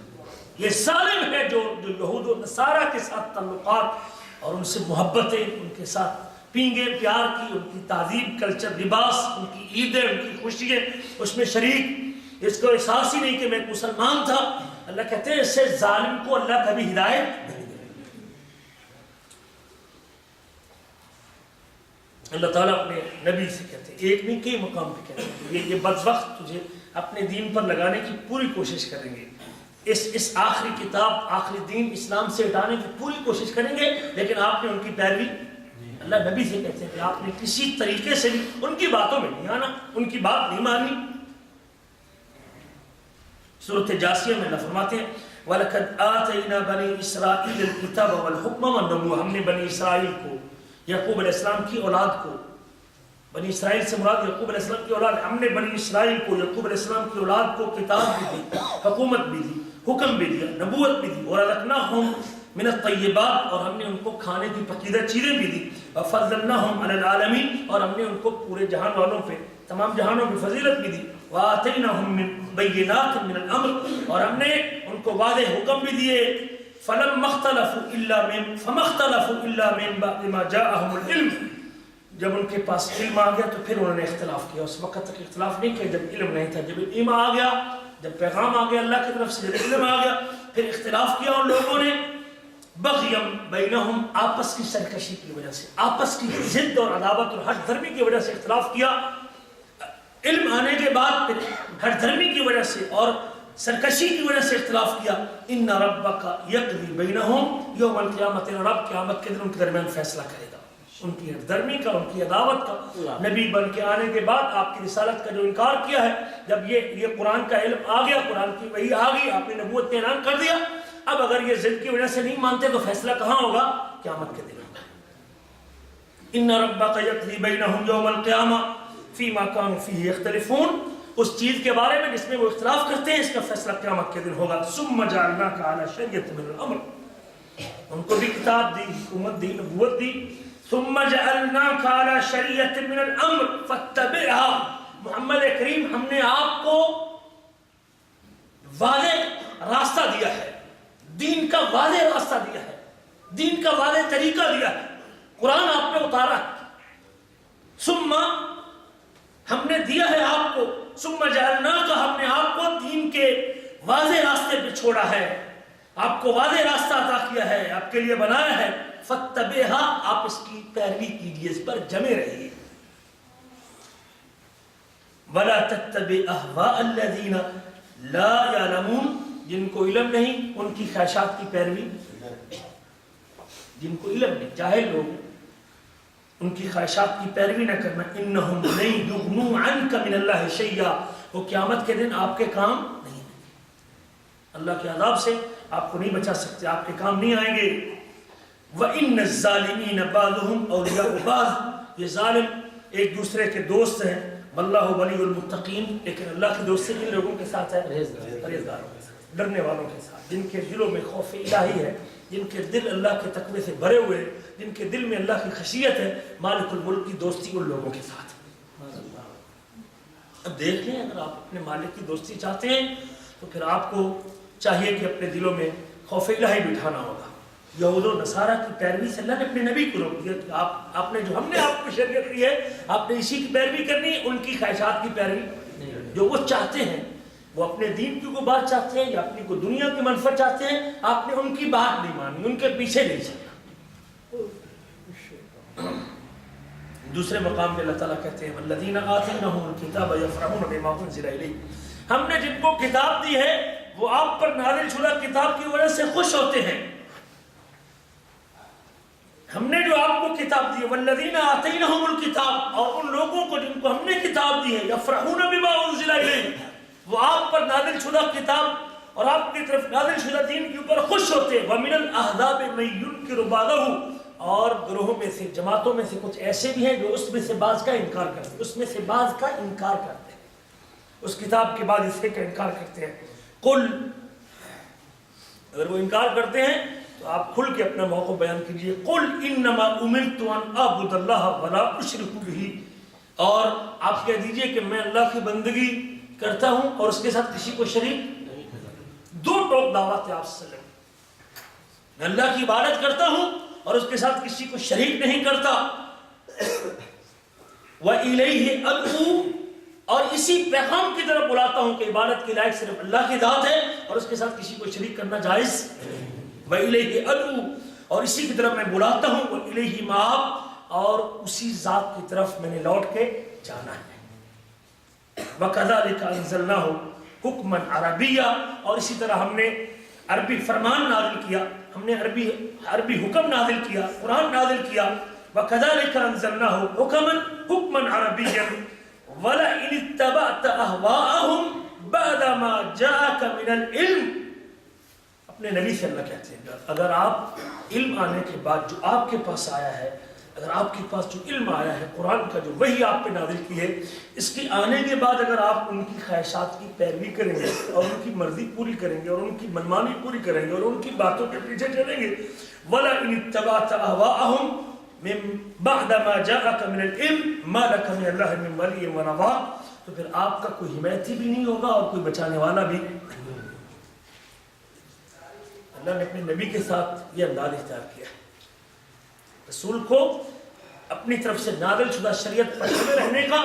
یہ ظالم ہے جو یہود و نصارہ کے ساتھ تعلقات اور ان سے محبتیں، ان کے ساتھ پینگے پیار کی، ان کی تہذیب، کلچر، لباس، ان کی عیدیں، ان کی خوشیاں، اس میں شریک، اس کو احساس ہی نہیں کہ میں ایک مسلمان تھا۔ اللہ کہتے ہیں اس سے ظالم کو اللہ کبھی ہدایت نہیں دے۔ اللہ تعالیٰ اپنے نبی سے کہتے ہیں، ایک نہیں کئی مقام پہ کہتے ہیں، یہ بدبخت تجھے اپنے دین پر لگانے کی پوری کوشش کریں گے، اس آخری کتاب، آخری دین اسلام سے ہٹانے کی پوری کوشش کریں گے، لیکن آپ نے ان کی پیروی، اللہ نبی سے کہتے ہیں کہ آپ نے کسی طریقے سے بھی ان کی باتوں میں نہیں آنا، ان کی بات نہیں مانی۔ سورۃ جاسیہ میں اللہ فرماتے ہیں وَلَقَدْ آتَيْنَا بَنِي إِسْرَائِيلَ الْكِتَابَ وَالْحُكْمَ وَالنُّبُوَّةَ، ہم نے بنی اسرائیل کو، یعقوب علیہ السلام کی اولاد کو، بنی اسرائیل سے مراد یعقوب علیہ السلام کی اولاد، ہم نے بنی اسرائیل کو، یعقوب علیہ السلام کی اولاد کو کتاب بھی دی، حکومت بھی دی، حکم بھی دیا، نبوت بھی دی، وَرَزَقْنَاهُم مِّنَ الطَّيِّبَاتِ، اور ہم نے ان کو کھانے کی پکیدہ چیزیں بھی دی، وَفَضَّلْنَاهُمْ عَلَى الْعَالَمِينَ، اور ہم نے ان کو پورے جہان والوں پہ، تمام جہانوں کی فضیلت بھی دی، وَآتَيْنَاهُم مِّن بَيِّنَاتٍ مِّنَ الْأَمْرِ، اور ہم نے ان کو واضح حکم بھی دیے فَمَا اخْتَلَفُوا إِلَّا مِن بَعْدِ مَا جَاءَهُمُ الْعِلْمُ، جب ان کے پاس علم آ گیا تو پھر انہوں نے اختلاف کیا. اس وقت تک اختلاف نہیں کیا جب علم نہیں تھا. جب علم آ گیا، جب پیغام آ گیا اللہ کی طرف سے، جب علم آ گیا، پھر اختلاف کیا ان لوگوں نے. بغیم بینہم، آپس کی سرکشی کی وجہ سے، آپس کی ضد اور عداوت اور ہٹ دھرمی کی وجہ سے اختلاف کیا. علم آنے کے بعد پھر ہٹ دھرمی کی وجہ سے اور سرکشی کی وجہ سے اختلاف کیا. ان ربک یقضی بینہم یوم القیامت، رب قیامت کے دن ان کے درمیان فیصلہ کرے گا. ان کی ہٹ دھرمی کا، ان کی عداوت کا. نبی بن کے آنے کے بعد آپ کی رسالت کا جو انکار کیا ہے، جب یہ قرآن کا علم آ گیا، قرآن کی وحی آ گئی، آپ نے نبوت کا اعلان کر دیا، اب اگر یہ ضد کی وجہ سے نہیں مانتے تو فیصلہ کہاں ہوگا؟ قیامت کے دن ہوگا. ان ربک یقضی بینہم یوم القیامہ فیما کانوا فیہ یختلفون، اس چیز کے بارے میں جس میں وہ اختلاف کرتے ہیں، اس کا فیصلہ قیامت کے دن ہوگا. ثم جعلناک علی شریعۃ من الامر، ان کو بھی کتاب دی، حکومت دی، نبوت دی. ثم جعلناک علی شریعۃ من الامر فاتبعها، محمد کریم ہم نے آپ کو واضح راستہ دیا ہے، دین کا واضح راستہ دیا ہے، دین کا واضح طریقہ دیا ہے، قرآن آپ نے اتارا ہے. ثم ہم نے دیا ہے آپ کو، ثم جعلناک، ہم نے آپ کو دین کے واضح راستے پہ چھوڑا ہے، آپ کو واضح راستہ عطا کیا ہے، آپ کے لیے بنایا ہے. فاتبعها، آپ اس کی پیروی کیجیے، اس پر جمے رہیے. ولا تتبع اهواء الذين لا يعلمون، جن کو علم نہیں ان کی خواہشات کی پیروی، جن کو علم نہیں، جاہل لوگ، ان کی خواہشات کی پیروی نہ کرنا. انہم لن یغنوا عنک من اللہ شیئا، وہ قیامت کے دن آپ کے کام نہیں آئیں گے، اللہ کے عذاب سے آپ کو نہیں بچا سکتے، آپ کے کام نہیں آئیں گے. وَإِنَّ الظَّالِمِينَ بَعْضُهُمْ أَوْلِيَاءُ بَعْضٍ، یہ ظالم ایک دوسرے کے دوست ہیں. وَاللَّهُ وَلِيُّ الْمُتَّقِينَ، لیکن اللہ کی دوستی ان لوگوں کے ساتھ ہے، پرہیزگاروں کے ساتھ، ڈرنے والوں کے ساتھ، جن کے دلوں میں خوف الہی ہے، جن کے دل اللہ کے تقوی سے بھرے ہوئے، جن کے دل میں اللہ کی خشیت ہے. مالک الملک کی دوستی ان لوگوں کے ساتھ. اب دیکھ لیں، اگر آپ اپنے مالک کی دوستی چاہتے ہیں تو پھر آپ کو چاہیے کہ اپنے دلوں میں خوف الہی بٹھانا ہوگا. یہود و نصارہ کی پیروی سے اللہ نے اپنے نبی کو روک دیا کہ آپ نے جو ہم نے آپ کو شریعت دی ہے، آپ نے اسی کی پیروی کرنی ہے، ان کی خواہشات کی پیروی جو وہ چاہتے ہیں. وہ اپنے دین کی کوئی بات چاہتے ہیں یا اپنی کوئی دنیا کی منفعت چاہتے ہیں، آپ نے ان کی بات نہیں مانی، ان کے پیچھے نہیں چلنا. دوسرے مقام پہ اللہ تعالیٰ کہتے ہیں والذین آتیناہم الکتاب یفرحون بما انزل الیک، ہم نے جن کو کتاب دی ہے وہ آپ پر نازل شدہ کتاب کی وجہ سے خوش ہوتے ہیں. ہم نے جو آپ کو کتاب دی ہے، والذین آتیناہم الکتاب، اور ان لوگوں کو جن کو ہم نے کتاب دی ہے، یفرحون بما انزل الیک، وہ آپ پر نازل شدہ کتاب اور آپ کی طرف نازل شدہ دین کے اوپر خوش ہوتے ہیں. وَمِنَ الْأَحْزَابِ مَن يُنْكِرُ بَعْضَهُ، اور گروہوں میں سے، جماعتوں میں سے کچھ ایسے بھی ہیں جو اس میں سے بعض کا انکار کرتے ہیں، اس میں سے بعض کا انکار کرتے ہیں، اس کتاب کے بعد اس کا انکار کرتے ہیں. قل، اگر وہ انکار کرتے ہیں تو آپ کھل کے اپنا موقع بیان کیجئے. قل انما امرت ان اعبد اللہ ولا اشرک بہ، اور آپ کہہ دیجئے کہ میں اللہ کی بندگی کرتا ہوں اور اس کے ساتھ کسی کو شریک نہیں کرتا. دو ٹوک دعوت ہے آپ صلی اللہ علیہ وسلم، میں اللہ کی عبادت کرتا ہوں اور اس کے ساتھ کسی کو شریک نہیں کرتا. وَإِلَيْهِ أَدْعُو، اور اسی پیغام کی طرف بلاتا ہوں کہ عبادت کی لائق صرف اللہ کی ذات ہے اور اس کے ساتھ کسی کو شریک کرنا جائز. وَإِلَيْهِ أَدْعُو، اور اسی کی طرف میں بلاتا ہوں. وَإِلَيْهِ مَآبِ، اور اسی ذات کی طرف میں نے لوٹ کے جانا ہے. وَكَذَلِكَ أَنزَلْنَاهُ حُكْمًا عَرَبِيًّا، اور اسی طرح ہم نے عربی فرمان نازل کیا، ہم نے عربی حکم نازل کیا، قرآن نازل کیا. وَكَذَلِكَ أَنزَلْنَاهُ حُكْمًا عَرَبِيًّا وَلَئِنِ اتَّبَعْتَ أَهْوَاءَهُمْ بَعْدَ مَا جَاءَكَ مِنَ الْعِلْمِ، اپنے نبی سے اللہ کہتے ہیں اگر آپ علم آنے کے بعد جو آپ کے پاس آیا ہے، اگر آپ کے پاس جو علم آیا ہے، قرآن کا جو وحی آپ پہ نازل کی ہے، اس کے آنے کے بعد اگر آپ ان کی خواہشات کی پیروی کریں گے اور ان کی مرضی پوری کریں گے اور ان کی منمانی پوری کریں گے اور ان کی باتوں کے پیچھے چلیں گے، وَلَئِنِ اتَّبَعْتَ أَهْوَاءَهُمْ مِن بَعْدَ مَا جَاءَكَ مِنَ الْعِلْمِ مَا لَكَ مِنَ اللَّهِ مِن وَلِيٍّ وَنَصِيرٍ، تو پھر آپ کا کوئی حمایتی بھی نہیں ہوگا اور کوئی بچانے والا بھی نہیں. اللہ نے اپنے نبی کے ساتھ یہ انداز اختیار کیا ہے، رسول کو اپنی طرف سے نازل شدہ شریعت پر چلے رہنے کا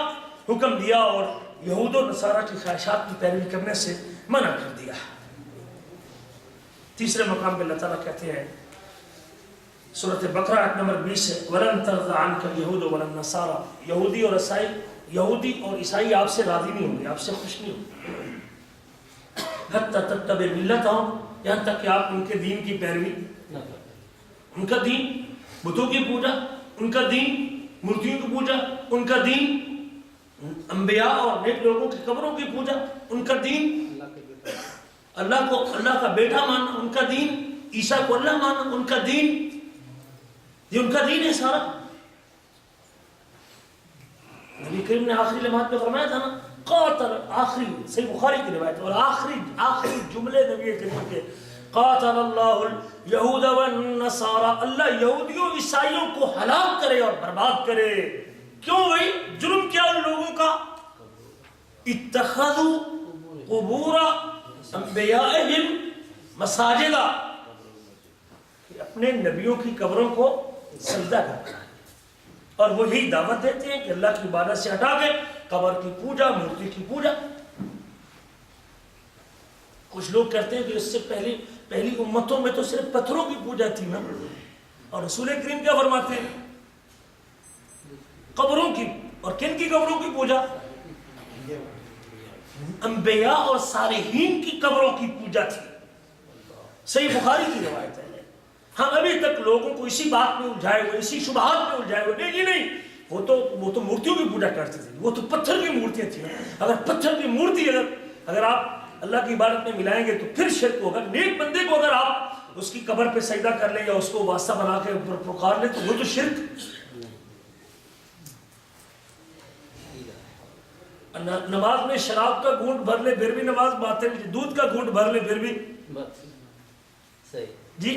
حکم دیا اور یہود و نصارہ کی خواہشات کی پیروی کرنے سے منع کر دیا۔ تیسرے مقام پہ اللہ تعالیٰ کہتے ہیں سورۃ بقرہ آیت نمبر 20 ہے وَلَن تَرْضَ عَنْكَ الْيَهُودُ وَلَا النَّصَارَى، یہودی اور عیسائی آپ سے راضی نہیں ہوں گے، آپ سے خوش نہیں ہوں گے، حَتَّى تَتَّبِعَ مِلَّتَهُمْ، یہاں تک کہ آپ ان کے دین کی پیروی نہ کریں۔ ان کا دین بتوں کی پوجا، ان کا دین مورتیوں کی پوجا، ان کا دین انبیاء اور نیک لوگوں کی قبروں کی پوجا، ان کا دین اللہ کو اللہ کا بیٹا ماننا، ان کا دین عیسیٰ کو اللہ ماننا، ان کا دین یہ ان کا دین ہے سارا۔ نبی کریم نے آخری لمحات پہ فرمایا تھا نا قاتل، آخری صحیح بخاری کی روایت اور آخری جملے نبی کریم کے قاتل اللہ الیہود والنصارى، اللہ یہودیوں عیسائیوں کو ہلاک کرے اور برباد کرے۔ کیوں بھائی؟ جرم کیا ان لوگوں کا؟ اتخذوا قبور انبیائہم مساجدہ، اپنے نبیوں کی قبروں کو سجدہ کرنا ہے، اور وہی دعوت دیتے ہیں کہ اللہ کی عبادت سے ہٹا کے قبر کی پوجا، مورتی کی پوجا۔ کچھ لوگ کہتے ہیں کہ اس سے پہلی امتوں میں تو صرف پتھروں کی پوجا تھی نا، اور رسول کریم کیا فرماتے ہیں؟ قبروں کی، اور کن کی قبروں کی پوجا؟ انبیاء اور صالحین کی قبروں کی پوجا تھی۔ صحیح بخاری کی روایت ہے۔ ہم ابھی تک لوگوں کو اسی بات میں الجھائے ہوئے، اسی شبہات میں الجھائے ہوئے، نہیں جی نہیں، وہ تو مورتیوں کی پوجا کرتے تھے، وہ تو پتھر کی مورتیاں تھیں۔ اگر پتھر کی مورتی اگر آپ اللہ کی عبادت میں ملائیں گے تو پھر شرک ہوگا۔ نیک بندے کو اگر آپ اس کی قبر پہ سجدہ کر لیں یا اس کو واسطہ بنا کے پکار لیں تو وہ تو شرک۔ نماز میں شراب کا گھونٹ بھر لے پھر بھی نماز باطل، دودھ کا گھونٹ بھر لے پھر بھی جی۔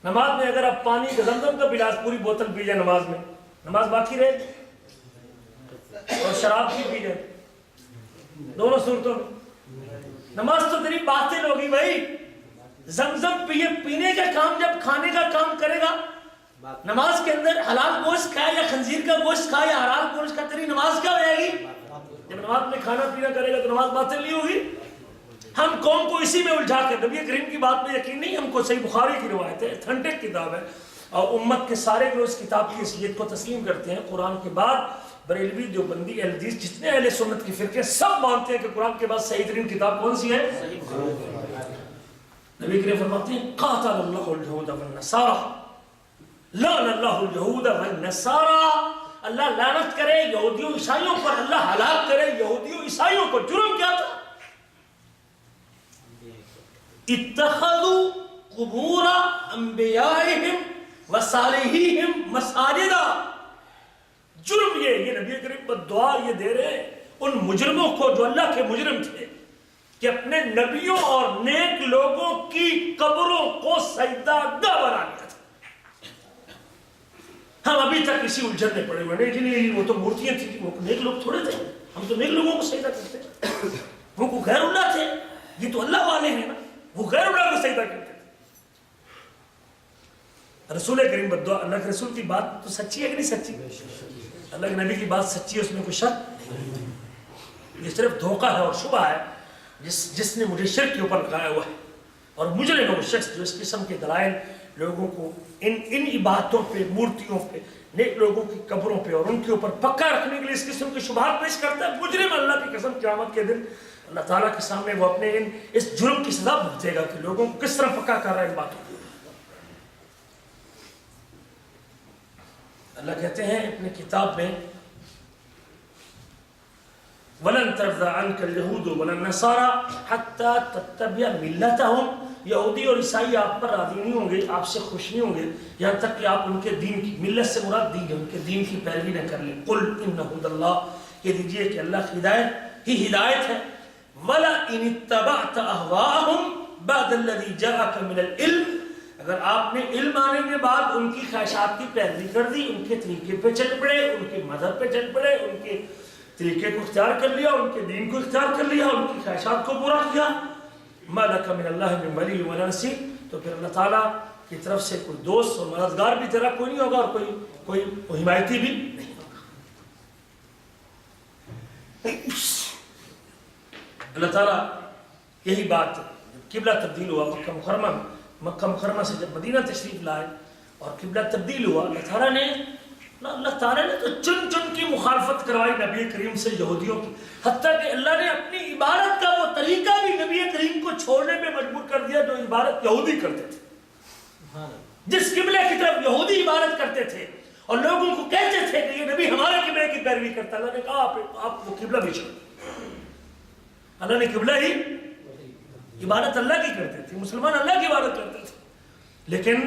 نماز میں اگر آپ پانی کا زمزم کا گلاس پوری بوتل پی جائے نماز میں، نماز باقی رہے، اور شراب بھی پی جائے، دونوں صورتوں میں نماز تو تیری باطل ہوگی بھائی۔ زمزم پینے کا کام جب کھانے کا کام کرے گا، نماز کے اندر حلال گوشت کھائے یا خنزیر کا گوشت کھائے یا حرام گوشت کھائے، تیری نماز کیا ہو جائے گی؟ جب نماز میں کھانا پینا کرے گا تو نماز باطل نہیں ہوگی۔ ہم قوم کو اسی میں الجھا کے نبی کریم کی بات میں یقین نہیں، ہم کو صحیح بخاری کی روایت ہے، اتھنٹک کتاب ہے، اور امت کے سارے لوگ اس کتاب کی حیثیت کو تسلیم کرتے ہیں۔ قرآن کے بعد بریلوی، دیوبندی، اہل حدیث، جتنے اہل سنت کی فرقے سب مانتے ہیں کہ قرآن کے بعد صحیح ترین کتاب کون سی ہے؟ نبی کریم فرماتے ہیں قاتل اللہ اليہود والنصارى، لعن اللہ اليہود والنصارى، اللہ لعنت کرے یہودیوں عیسائیوں پر، اللہ ہلاک کرے یہودیوں عیسائیوں کو۔ جرم کیا تھا؟ اتخذوا قبور انبیائہم وصالحیہم مساجدہ۔ جرم یہ نبی کریم پر دعا یہ دے رہے ہیں ان مجرموں کو جو اللہ کے مجرم تھے کہ اپنے نبیوں اور نیک لوگوں کی قبروں کو سجدہ گاہ بنا لیا تھا۔ ہم ابھی تک اسی الجھن میں پڑے ہوئے، نہیں جی نہیں، وہ تو مورتیاں تھیں، وہ نیک لوگ تھوڑے تھے، ہم تو نیک لوگوں کو سجدہ کرتے ہیں، وہ کو غیر اللہ تھے، یہ تو اللہ والے ہیں نا، وہ غیر اللہ کو سجدہ کرتے تھے۔ رسول کریم بدعا، اللہ کے رسول کی بات تو سچی ہے کہ نہیں سچی؟ اللہ کے نبی کی بات سچی ہے، اس میں کوئی شک، یہ صرف دھوکہ ہے اور شبہ ہے جس نے مجھے شرک کے اوپر لگایا ہوا ہے، اور مجرم ہے وہ شخص جو اس قسم کے دلائل لوگوں کو ان عبادتوں پہ، مورتیوں پہ، نیک لوگوں کی قبروں پہ اور ان کے اوپر پکا رکھنے کے لیے اس قسم کے شبہات پیش کرتا ہے۔ مجرم اللہ کی قسم قیامت کے دن اللہ تعالیٰ کے سامنے وہ اپنے اس جرم کی سزا بھگتے گا کہ لوگوں کو کس طرح پکا کر رہا ہے ان باتوں کو۔ اللہ کہتے ہیں اپنی کتاب میں وَلَن تَرْضَ عَنْكَ الْيَهُودُ وَلَا النَّصَارَى حَتَّى تَتَّبِعَ مِلَّتَهُمْ، یہودی اور عیسائی آپ پر راضی نہیں ہوں گے، آپ سے خوش نہیں ہوں گے یہاں تک کہ آپ ان کے دین کی، ملت سے مراد دین ہے، ان کے دین کی پیروی نہ کر لیں۔ قُلْ إِنَّ هُدَى اللَّهِ، کہہ دیجئے کہ اللہ کی ہدایت ہی ہدایت ہے۔ وَلَا إِنِ اتَّبَعْتَ أَهْوَاءَهُمْ بَعْدَ الَّذِي جَاءَكَ مِنَ الْعِلْمِ، اگر آپ نے علم آنے کے بعد ان کی خواہشات کی پیروی کر دی، ان کے طریقے پہ چل پڑے، ان کے مذہب پہ چل پڑے، ان کے طریقے کو اختیار کر لیا، ان کے دین کو اختیار کر لیا، ان کی خواہشات کو پورا کیا، ما لک من اللہ من ولی ولا نصیر، تو پھر اللہ تعالیٰ کی طرف سے کوئی دوست اور مددگار بھی تیرا کوئی نہیں ہوگا، اور کوئی حمایتی بھی نہیں ہوگا۔ اللہ تعالیٰ یہی بات قبلہ تبدیل ہوا مکہ مکرمہ سے جب مدینہ تشریف لائے اور قبلہ تبدیل ہوا، اللہ تعالیٰ نے تو چن چن کی مخالفت کروائی نبی کریم سے یہودیوں کی، حتیٰ کہ اللہ نے اپنی عبادت کا وہ طریقہ بھی نبی کریم کو چھوڑنے پہ مجبور کر دیا جو عبادت یہودی کرتے تھے، جس قبلے کی طرف یہودی عبادت کرتے تھے اور لوگوں کو کہتے تھے کہ یہ نبی ہمارے قبلے کی پیروی کرتا ہے۔ اللہ نے کہا آپ وہ قبلہ بھی چھوڑ، اللہ نے قبلہ ہی عبادت اللہ کی کرتے تھے، مسلمان اللہ کی عبادت کرتے تھے، لیکن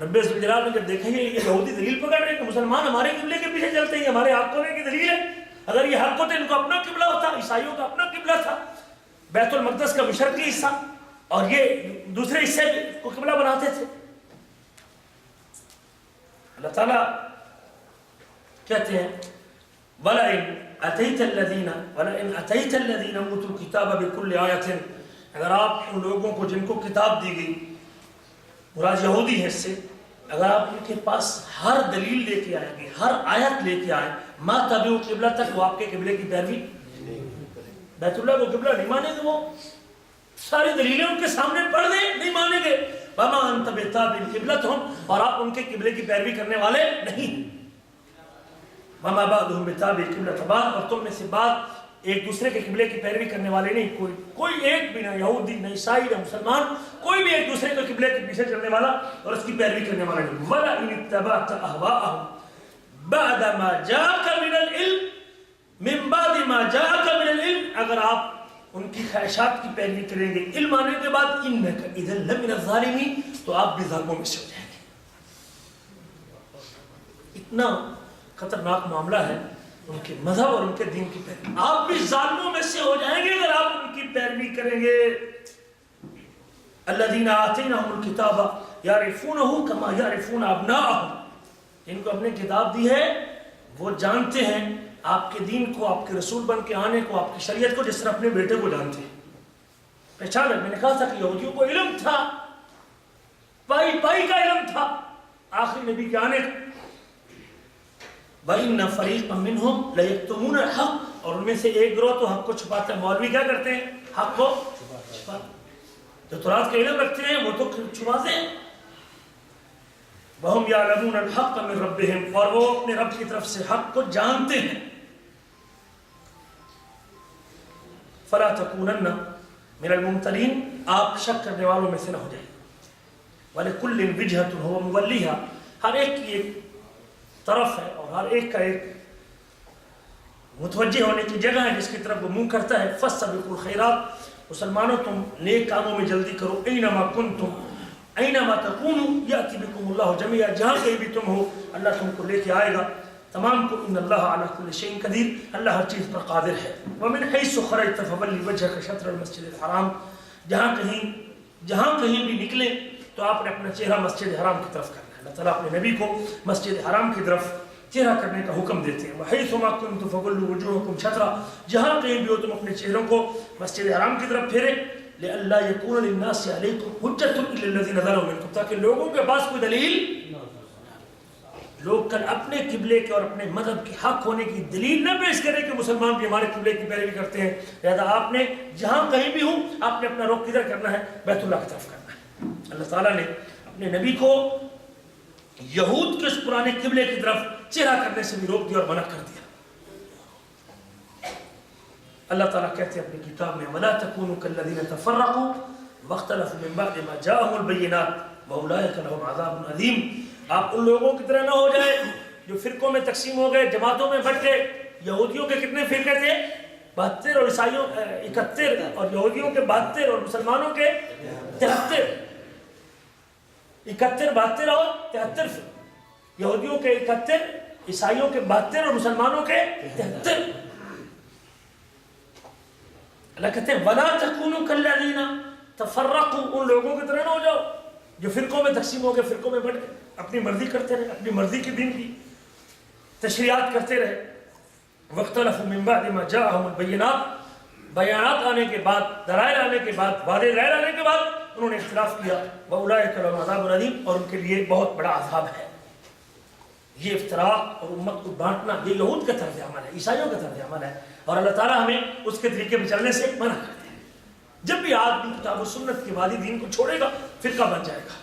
رب ذوالجلال نے جب دیکھا یہ یہودی دلیل پکڑ رہے ہیں کہ مسلمان ہمارے قبلے کے پیچھے چلتے ہیں، ہمارے حق ہونے کی دلیل ہے، اگر یہ حق ہوتے ان کو اپنا قبلہ ہوتا، عیسائیوں کا اپنا قبلہ تھا بیت المقدس کا مشرقی حصہ، اور یہ دوسرے حصے کو قبلہ بناتے تھے۔ اللہ تعالیٰ کہتے ہیں وَلَئِنْ أَتَيْتَ الَّذِينَ أُوتُوا الْكِتَابَ بِكُلِّ آيَةٍ، اگر آپ ان لوگوں کو جن کو کتاب دی گئی، مراد یہودی ہے اس سے، اگر آپ ان کے پاس ہر دلیل لے کے آئیں گے، ہر آیت لے کے آئیں، ما تبعوا قبلتک، وہ آپ کے قبلے کی پیروی، بیت اللہ کو قبلہ نہیں مانیں گے، وہ ساری دلیلیں ان کے سامنے پڑھ دیں، نہیں مانیں گے، وما انت بتابع قبلتہم، اور آپ ان کے قبلے کی پیروی کرنے والے نہیں، وما بعضهم بتابع قبلۃ بعض، اور تم میں سے بعض ایک دوسرے کے قبلے کی پیروی کرنے والے نہیں، کوئی ایک بھی، نہ یہودی نہ عیسائی نہ مسلمان، کوئی بھی ایک دوسرے کے قبلے کے پیچھے چلنے والا اور اس کی پیروی کرنے والا نہیں۔ وَلَئِنِ اتَّبَعْتَ أَهْوَاءَهُمْ بَعْدَ مَا جَاءَكَ مِنَ الْعِلْمِ مِن بَعْدِ مَا جَاءَكَ مِنَ الْعِلْمِ، اگر آپ ان کی خواہشات کی پیروی کریں گے علم آنے کے بعد، إِنَّكَ إِذًا لَمِنَ الظَّالِمِينَ، تو آپ بھی ظالموں میں سے ہو جائیں گے۔ اتنا خطرناک معاملہ ہے ان کے مذہب اور ان کے دین کی پیروی، آپ بھی ظالموں میں سے ہو جائیں گے اگر آپ ان کی پیروی کریں گے۔ الذین آتیناہم الکتاب یعرفونہ کما یعرفون ابناءہم، جن کو اپنے کتاب دی ہے وہ جانتے ہیں آپ کے دین کو، آپ کے رسول بن کے آنے کو، آپ کی شریعت کو، جس طرح اپنے بیٹے کو جانتے ہیں۔ پہچان ہے، میں نے کہا تھا کہ یہودیوں کو علم تھا، پائی پائی کا علم تھا آخری نبی کے آنے کا۔ وَإِنَّ فَرِيقًا مِّنْهُمْ لَيَكْتُمُونَ الْحَقَّ، اور ان میں سے ایک گروہ تو حق کو چھپاتا ہے۔ مولوی کیا کرتے ہیں؟ حق کو چھپاتے ہیں، جو تورات کا علم رکھتے ہیں وہ تو چھپاتے ہیں۔ وَهُمْ يَعْلَمُونَ الْحَقَّ مِنْ رَبِّهِمْ، اور وہ اپنے رب کی طرف سے حق کو جانتے ہیں۔ فَلَا تَكُونَنَّ مِنَ الْمُمْتَرِينَ، آپ شک کرنے والوں میں سے نہ ہو جائیں۔ وَلِكُلٍّ وِجْهَةٌ هُوَ مُوَلِّيهَا، ہر ایک کی ایک طرف ہے اور ہر ایک کا ایک متوجہ ہونے کی جگہ ہے جس کی طرف وہ منہ کرتا ہے۔ فَاسْتَبِقُوا الْخَيْرَاتِ، مسلمانوں تم نیک کاموں میں جلدی کرو۔ اَيْنَمَا كُنْتُمْ اَيْنَمَا تَكُونُوا يَأْتِ بِكُمُ اللَّهُ جَمِيعًا، جہاں کہیں بھی تم ہو اللہ تم کو لے کے آئے گا تمام کو۔ إِنَّ اللَّهَ عَلَى كُلِّ شَيْءٍ قَدِيرٌ، اللہ ہر چیز پر قادر ہے۔ وَمِنْ حَيْثُ خَرَجْتَ فَوَلِّ وَجْهَكَ شَطْرَ الْمَسْجِدِ الْحَرَامِ، جہاں کہیں بھی نکلیں تو آپ نے اپنا چہرہ مسجد حرام کی طرف کرنا ہے۔ اللہ تعالیٰ اپنے نبی کو مسجد حرام کی طرف چہرہ کرنے کا حکم دیتے ہیں۔ وَحَيْثُ مَا كُنْتُمْ فَوَلُّوا وُجُوهَكُمْ شَطْرَهُ، جہاں کہیں بھی ہو تم اپنے چہروں کو مسجد حرام کی طرف پھیرے۔ لِأَلَّا يَكُونَ لِلنَّاسِ عَلَيْكُمْ حُجَّةٌ إِلَّا الَّذِينَ ظَلَمُوا مِنْكُمْ، تاکہ لوگوں کے پاس کوئی دلیل، لوگ کل اپنے قبلے کے اور اپنے مذہب کے حق ہونے کی دلیل نہ پیش کریں کہ مسلمان بھی ہمارے قبلے کی پیروی کرتے ہیں۔ لہذا آپ نے جہاں کہیں بھی ہوں آپ نے اپنا رخ کدھر کرنا ہے؟ بیت اللہ کی طرف کرنا ہے۔ اللہ تعالیٰ نے اپنے نبی کو یہود کے اس پرانے قبلے کی طرف چہرہ کرنے سے بھی روک دیا اور منع کر دیا۔ اللہ تعالیٰ کہتے ہیں اپنی کتاب میں وَلَا تَكُونُوا كَالَّذِينَ تَفَرَّقُوا وَاخْتَلَفُوا مِن بَعْدِ مَا جَاءَهُمُ الْبَيِّنَاتُ وَأُولَٰئِكَ لَهُمْ عَذَابٌ عَظِيمٌ، آپ ان لوگوں کی طرح نہ ہو جائے جو فرقوں میں تقسیم ہو گئے، جماعتوں میں بٹ گئے۔ یہودیوں کے کتنے فرقے تھے؟ 72، اور عیسائیوں 71، اور یہودیوں کے 72 اور مسلمانوں کے 73۔ 71، 72 اور 73، یہودیوں کے 71، عیسائیوں کے 72 اور مسلمانوں کے 73۔ اللہ کہتے ہیں وَلَا تَكُونُوا كَالَّذِينَ تَفَرَّقُوا، ان لوگوں کی طرح نہ ہو جاؤ جو فرقوں میں تقسیم ہو گئے، فرقوں میں بٹ گئے، اپنی مرضی کرتے رہے، اپنی مرضی کے دین کی تشریعات کرتے رہے۔ وَاخْتَلَفُوا مِن بَعْدِ مَا جَاءَهُمُ الْبَيِّنَاتُ، بیانات آنے کے بعد، دلائل آنے کے بعد، واضح دلائل آنے کے بعد انہوں نے اختلاف کیا، وَأُولَٰئِكَ لَهُمْ عَذَابٌ عَظِيمٌ، اور ان کے لیے بہت بڑا عذاب ہے۔ یہ افتراق اور امت کو بانٹنا یہ یہود کا طرز عمل ہے، عیسائیوں کا طرز عمل ہے، اور اللہ تعالیٰ ہمیں اس کے طریقے پہ چلنے سے منع کرتے ہیں۔ جب بھی آدمی کتاب و سنت کے وادی دین کو چھوڑے گا فرقہ بن جائے گا۔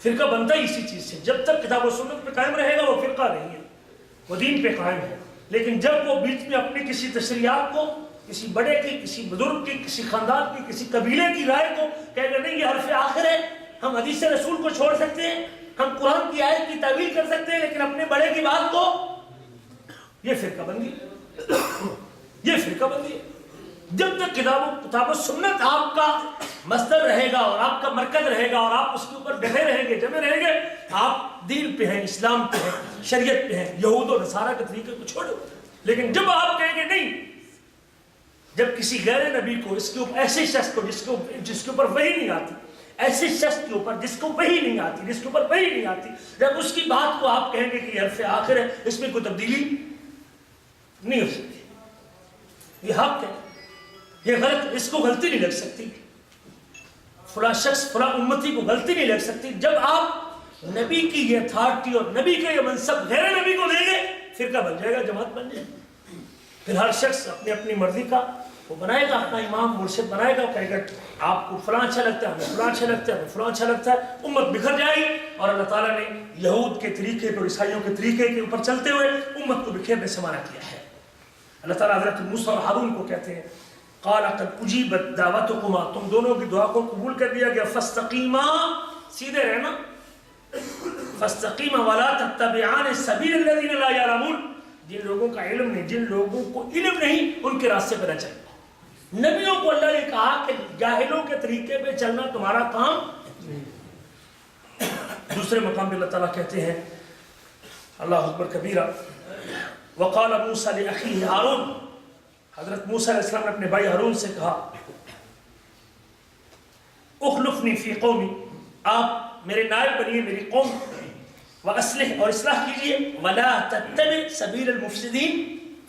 فرقہ بنتا ہی اسی چیز سے، جب تک کتاب و سنت پہ قائم رہے گا وہ فرقہ نہیں ہے، وہ دین پہ قائم ہے۔ لیکن جب وہ بیچ میں اپنی کسی تشریعات کو، کسی بڑے کی، کسی بزرگ کی، کسی خاندان کی، کسی قبیلے کی رائے کو کہے گا نہیں یہ حرف آخر ہے، ہم حدیث رسول کو چھوڑ سکتے ہیں، ہم قرآن کی آیت کی تعویل کر سکتے ہیں، لیکن اپنے بڑے کی بات کو، یہ فرقہ بندی، یہ فرقہ بندی ہے۔ جب تک کتاب و سنت آپ کا مصدر رہے گا اور آپ کا مرکز رہے گا اور آپ اس کے اوپر ڈھے رہیں گے، جمے رہیں گے، آپ دین پہ ہیں، اسلام پہ ہیں، شریعت پہ ہیں، یہود و نصارہ کے طریقے کو چھوڑو۔ لیکن جب آپ کہیں گے نہیں، جب کسی غیر نبی کو، اس کے اوپر ایسے شخص کو جس کے اوپر وحی نہیں آتی، ایسے شخص کے اوپر جس کو وحی نہیں آتی، جس کے اوپر وحی نہیں آتی، جب اس کی بات کو آپ کہیں گے کہ یہ حرف آخر ہے، اس میں کوئی تبدیلی نہیں ہو سکتی، یہ حق ہے، یہ غلط، اس کو غلطی نہیں لگ سکتی، فلاں شخص فلاں امتی کو غلطی نہیں لگ سکتی۔ جب آپ نبی کی یہ اتھارٹی اور نبی کا یہ منصب غیر نبی کو دیں گے، فرقہ بن جائے گا، جماعت بن جائے گا۔ پھر ہر شخص اپنی اپنی مرضی کا وہ بنائے گا، اپنا امام مرشد بنائے گا، کہے گا آپ کو فلاں اچھا لگتا ہے، ہمیں فلاں اچھا لگتا ہے، ہمیں فلاں اچھا لگتا ہے، امت بکھر جائے گی۔ اور اللہ تعالیٰ نے یہود کے طریقے پر، عیسائیوں کے طریقے کے اوپر چلتے ہوئے امت کو بکھیرنے سے منع کیا ہے۔ اللہ تعالیٰ حضرت موسیٰ اور ہارون کو کہتے ہیں قال قد اجیبت دعوتکما، تم دونوں کی دعا کو قبول کر دیا گیا، فاستقیما، سیدھے رہنا، فاستقیما ولا تتبعان سبیل الذین لا یعلمون، جن لوگوں کا علم نہیں، جن لوگوں کو علم نہیں، ان کے راستے پہ نہ چلنا۔ نبیوں کو اللہ نے کہا کہ جاہلوں کے طریقے پہ چلنا تمہارا کام نہیں۔ دوسرے مقام پہ اللہ تعالیٰ کہتے ہیں اللہ اکبر کبیرہ، وقال موسیٰ لأخیہ ہارون، حضرت موسیٰ علیہ السلام نے اپنے بھائی ہارون سے کہا اخلفنی فی قومی، آپ میرے نائب بنیے میری قوم، وَأَصْلِحْ، اور اصلاح کیجئے، وَلَا تَتَّبِعْ سَبِيلَ الْمُفْسِدِينَ،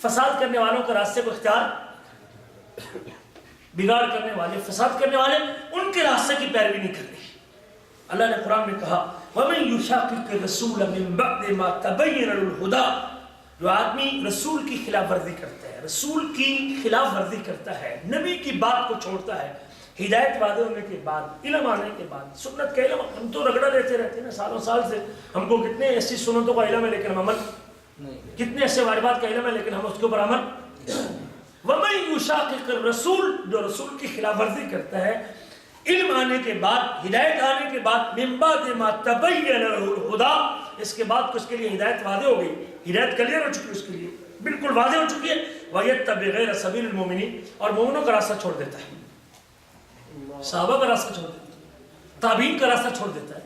فساد کرنے والوں کے راستے کو اختیار، بگاڑ کرنے والے، فساد کرنے والے، ان کے راستے کی پیروی نہیں کرنی۔ اللہ نے قرآن میں کہا وَمَنْ يُشَاقِقِ الرَّسُولَ مِنْ بَعْدِ مَا تَبَيَّنَ لَهُ الْهُدَىٰ، جو آدمی رسول کی خلاف ورزی کرتا ہے، رسول کی خلاف ورزی کرتا ہے، نبی کی بات کو چھوڑتا ہے، ہدایت واضح ہونے کے بعد، علم آنے کے بعد، سنت کا علم، ہم تو رگڑا لیتے رہتے ہیں نا سالوں سال سے، ہم کو کتنے ایسی سنتوں کا علم ہے لیکن ہم عمل نہیں، کتنے ایسے واجبات کا علم ہے لیکن ہم اس کے اوپر عمل۔ وَمَن يُشَاقِقِ الرَّسُولَ، جو رسول کی خلاف ورزی کرتا ہے، علم آنے کے بعد، ہدایت آنے کے بعد، مِن بَعْدِ مَا تَبَيَّنَ لَهُ الْهُدَىٰ، اس کے بعد اس کے لیے ہدایت واضح ہو گئی، ہدایت کلیئر ہو چکی ہے، اس کے لیے بالکل واضح ہو چکی ہے، وَيَتَّبِعْ غَيْرَ سَبِيلِ الْمُؤْمِنِينَ، اور مومنوں کا راستہ چھوڑ دیتا ہے، صحابہ کا راستہ چھوڑ دیتا ہے، تابعین کا راستہ چھوڑ دیتا ہے،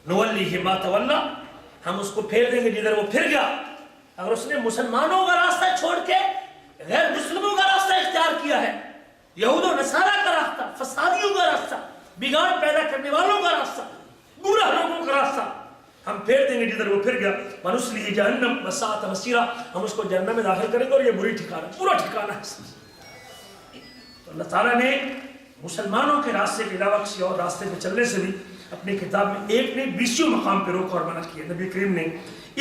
نُوَلِّهِ مَا تَوَلَّىٰ، ہم اس کو پھیر دیں گے جدھر وہ پھر گیا۔ اگر اس نے مسلمانوں کا راستہ چھوڑ کے غیر مسلموں کا راستہ اختیار کیا ہے، یہود و نصارہ کا راستہ، فسادیوں کا راستہ، بگاڑ پیدا کرنے والوں کا راستہ، برا لوگوں کا راستہ، ہم پھیر دیں گے جدھر وہ پھر گیا، وَنُصْلِهِ جَهَنَّمَ وَسَاءَتْ مَصِيرًا، ہم اس کو جہنم میں داخل کریں گے اور یہ بری ٹھکانہ، برا ٹھکانہ ہے۔ تو اللہ تعالیٰ نے مسلمانوں کے راستے کے علاوہ کسی اور راستے پہ چلنے سے بھی اپنی کتاب میں ایک نہیں 20 مقام پہ روک اور منع کیا۔ نبی کریم نے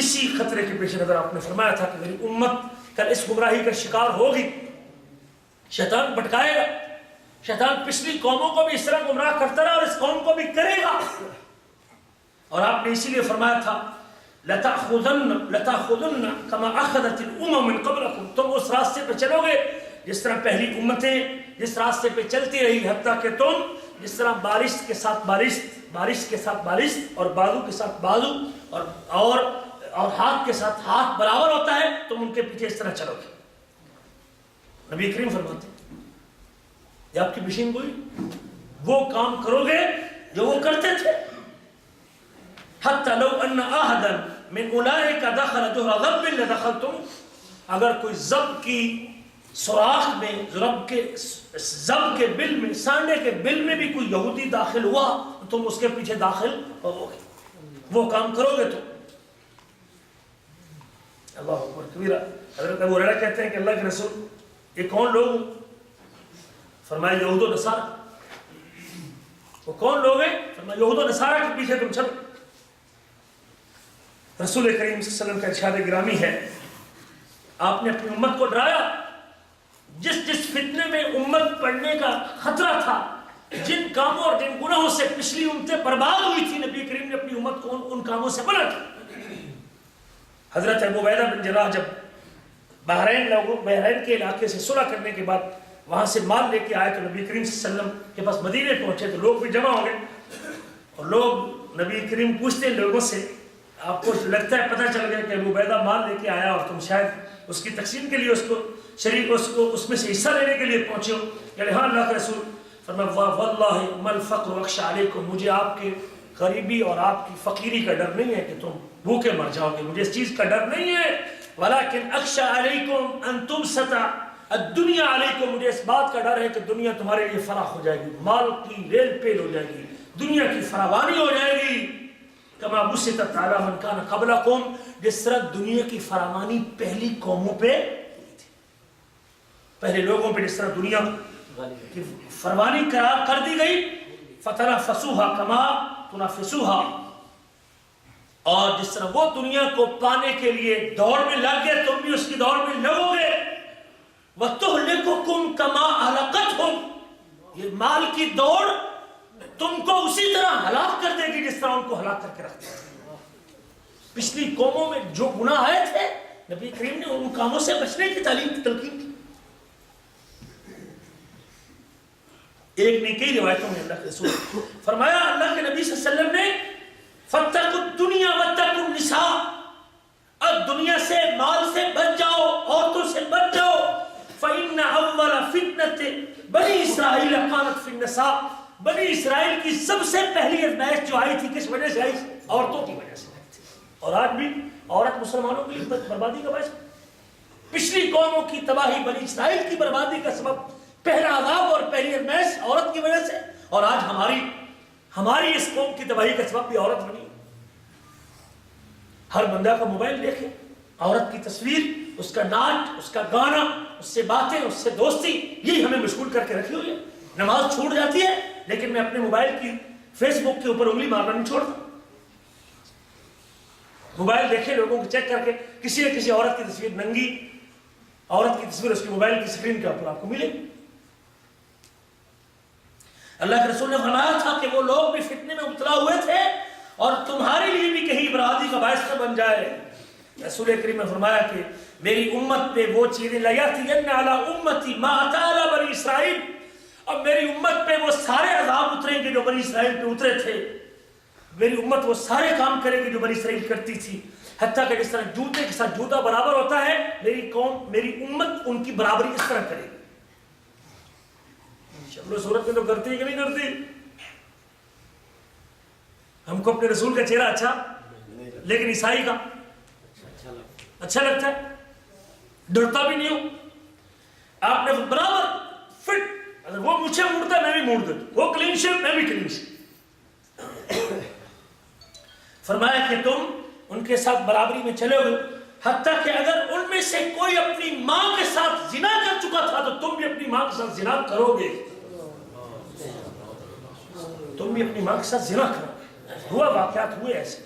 اسی خطرے کے پیش نظر آپ نے فرمایا تھا کہ میری امت کل اس گمراہی کا شکار ہوگی، شیطان بھٹکائے گا، شیطان پچھلی قوموں کو بھی اس طرح گمراہ کرتا رہا اور اس قوم کو بھی کرے گا، اور آپ نے اسی لیے فرمایا تھا لَتَأْخُذُنَّ كَمَا أَخَذَتِ الْأُمَمُ مِن قَبْلَكُمْ، تم اس راستے پہ چلو گے جس طرح پہلی امتیں جس راستے پہ چلتی رہی، حتیٰ کہ تم جس طرح بارش کے ساتھ بارش، بارش کے ساتھ بارش اور بازو کے ساتھ بازو اور ہاتھ کے ساتھ ہاتھ برابر ہوتا ہے، تم ان کے پیچھے اس طرح چلو گے۔ نبی کریم فرماتے ہیں یہ آپ کی پیشین گوئی، وہ کام کرو گے جو وہ کرتے تھے، حتی لو ان احدا من اولئک دخل جحر ضب لدخلتم، اگر کوئی ضب کی سوراخ میں، ضب کے بل میں، سانڈے کے بل میں بھی کوئی یہودی داخل ہوا تو تم اس کے پیچھے داخل ہو گے، وہ کام کرو گے تو۔ اللہ اکبر کبیرہ۔ حضرت ابو ہریرہ کہتے ہیں کہ اللہ کے رسول یہ کون لوگ فرمایا یہود و نصارہ. وہ کون لوگ ہیں؟ فرمایا یہود و نصارہ کے پیچھے تم چلو. رسول کریم صلی اللہ علیہ وسلم کا ارشاد گرامی ہے، آپ نے اپنی امت کو ڈرایا. جس جس فتنے میں امت پڑنے کا خطرہ تھا، جن کاموں اور جن گناہوں سے پچھلی امتیں برباد ہوئی تھی، نبی کریم نے اپنی امت کو ان کاموں سے منع کیا. حضرت ابو عبیدہ بن جراح جب بحرین کے علاقے سے صلح کرنے کے بعد وہاں سے مال لے کے آئے تو نبی کریم صلی اللہ علیہ وسلم کے پاس مدینے پہنچے تو لوگ بھی جمع ہو گئے. اور لوگ نبی کریم پوچھتے ہیں لوگوں سے، آپ کو لگتا ہے پتہ چل گیا کہ ابو عبیدہ مال لے کے آیا اور تم شاید اس کی تقسیم کے لیے اس میں سے حصہ لینے کے لیے پہنچے ہو؟ کہ ہاں اللہ کے رسول. فرمایا واللہ ما الفقر اخشى علیکم، مجھے آپ کے غریبی اور آپ کی فقیری کا ڈر نہیں ہے کہ تم بھوکے مر جاؤ گے، مجھے اس چیز کا ڈر نہیں ہے. ولكن اخشى علیکم ان تبسط الدنیا علیکم، مجھے اس بات کا ڈر ہے کہ دنیا تمہارے لیے فراخ ہو جائے گی، مال کی ریل پیل ہو جائے گی، دنیا کی فراوانی ہو جائے گی. کما بسطت علی من کان قبلکم، جس طرح دنیا کی فراوانی پہلی قوموں پہ تھی، پہلے لوگوں پہ جس طرح دنیا کی فراوانی قرار کر دی گئی. فتنافسوها کما تنافسوها، اور جس طرح وہ دنیا کو پانے کے لیے دوڑ میں لگ گئے تم بھی اس کی دوڑ میں لگو گے. وَتُهْلِكُكُمْ كَمَا أَهْلَكَتْهُمْ، یہ مال کی دوڑ تم کو اسی طرح ہلاک کر دے گی جس طرح ان کو ہلاک کر کے رکھتے ہیں. پچھلی قوموں میں جو گناہ آئے تھے، نبی کریم نے ان کاموں سے بچنے کی تلقین کی. ایک نے کئی روایتوں میں اللہ کے رسول فرمایا، اللہ کے نبی صلی اللہ علیہ وسلم نے فَاتَّقُوا الدُّنْيَا وَاتَّقُوا النِّسَاءَ، اب دنیا سے مال سے بچ جاؤ، عورتوں سے بچ جاؤ. فَإِنَّ أَوَّلَ فِتْنَةِ بَنِي إِسْرَائِيلَ كَانَتْ فِي النِّسَاءِ، بنی اسرائیل کی سب سے پہلی ازمائش جو آئی تھی کس وجہ سے آئی؟ عورتوں کی وجہ سے آئی تھی. اور آج بھی عورت مسلمانوں کی بربادی کا باعث. پچھلی قوموں کی تباہی بنی اسرائیل کی بربادی کا سبب پہلا عذاب اور پہلی ازمائش عورت کی وجہ سے، اور آج ہماری اس قوم کی تباہی کا سبب بھی عورت بنی. ہر بندہ کا موبائل دیکھے، عورت کی تصویر، اس کا ناچ، اس کا گانا، اس سے باتیں، اس سے دوستی، یہی ہمیں مشغول کر کے رکھی ہوئی ہے. نماز چھوٹ جاتی ہے لیکن میں اپنے موبائل کی فیس بک کے اوپر انگلی مارنا نہیں چھوڑتا. موبائل دیکھے لوگوں کو چیک کر کے کسی نہ کسی عورت کی تصویر، ننگی عورت کی تصویر اس کی موبائل کی اسکرین کے اوپر آپ کو ملے. اللہ کے رسول نے فرمایا تھا کہ وہ لوگ بھی فتنے میں مبتلا ہوئے تھے اور تمہارے لیے بھی کہیں بربادی کا باعث نہ بن جائے. رسول کریم نے فرمایا کہ میری امت پہ وہ چیزیں لَيَأْتِيَنَّ عَلَىٰ أُمَّتِي مَا أَتَىٰ عَلَىٰ بَنِي إِسْرَائِيلَ، اب میری امت پہ وہ سارے عذاب اتریں گے جو بنی اسرائیل پہ اترے تھے. میری امت وہ سارے کام کرے گی جو بنی اسرائیل کرتی تھی، حتیٰ کہ جس طرح جوتے کے ساتھ جوتا برابر ہوتا ہے، میری امت ان کی برابری اس طرح کرے گی. شکل و صورت میں تو کرتی ہے کہ نہیں کرتی؟ ہم کو اپنے رسول کا چہرہ اچھا، لیکن عیسائی کا اچھا لگتا ہے، ڈرتا بھی نہیں ہوں. آپ نے برابر فٹ، اگر وہ مجھے موڑتا ہے میں بھی موڑ دیتا، وہ کلین شیپ میں بھی کلین شیپ. فرمایا کہ تم ان کے ساتھ برابری میں چلے ہوئے، حتیٰ کہ اگر ان میں سے کوئی اپنی ماں کے ساتھ زنا کر چکا تھا تو تم بھی اپنی ماں کے ساتھ زنا کرو گے. تم بھی اپنی ماں کے ساتھ زنا کرو. ہوا واقعات ہوئے ایسے.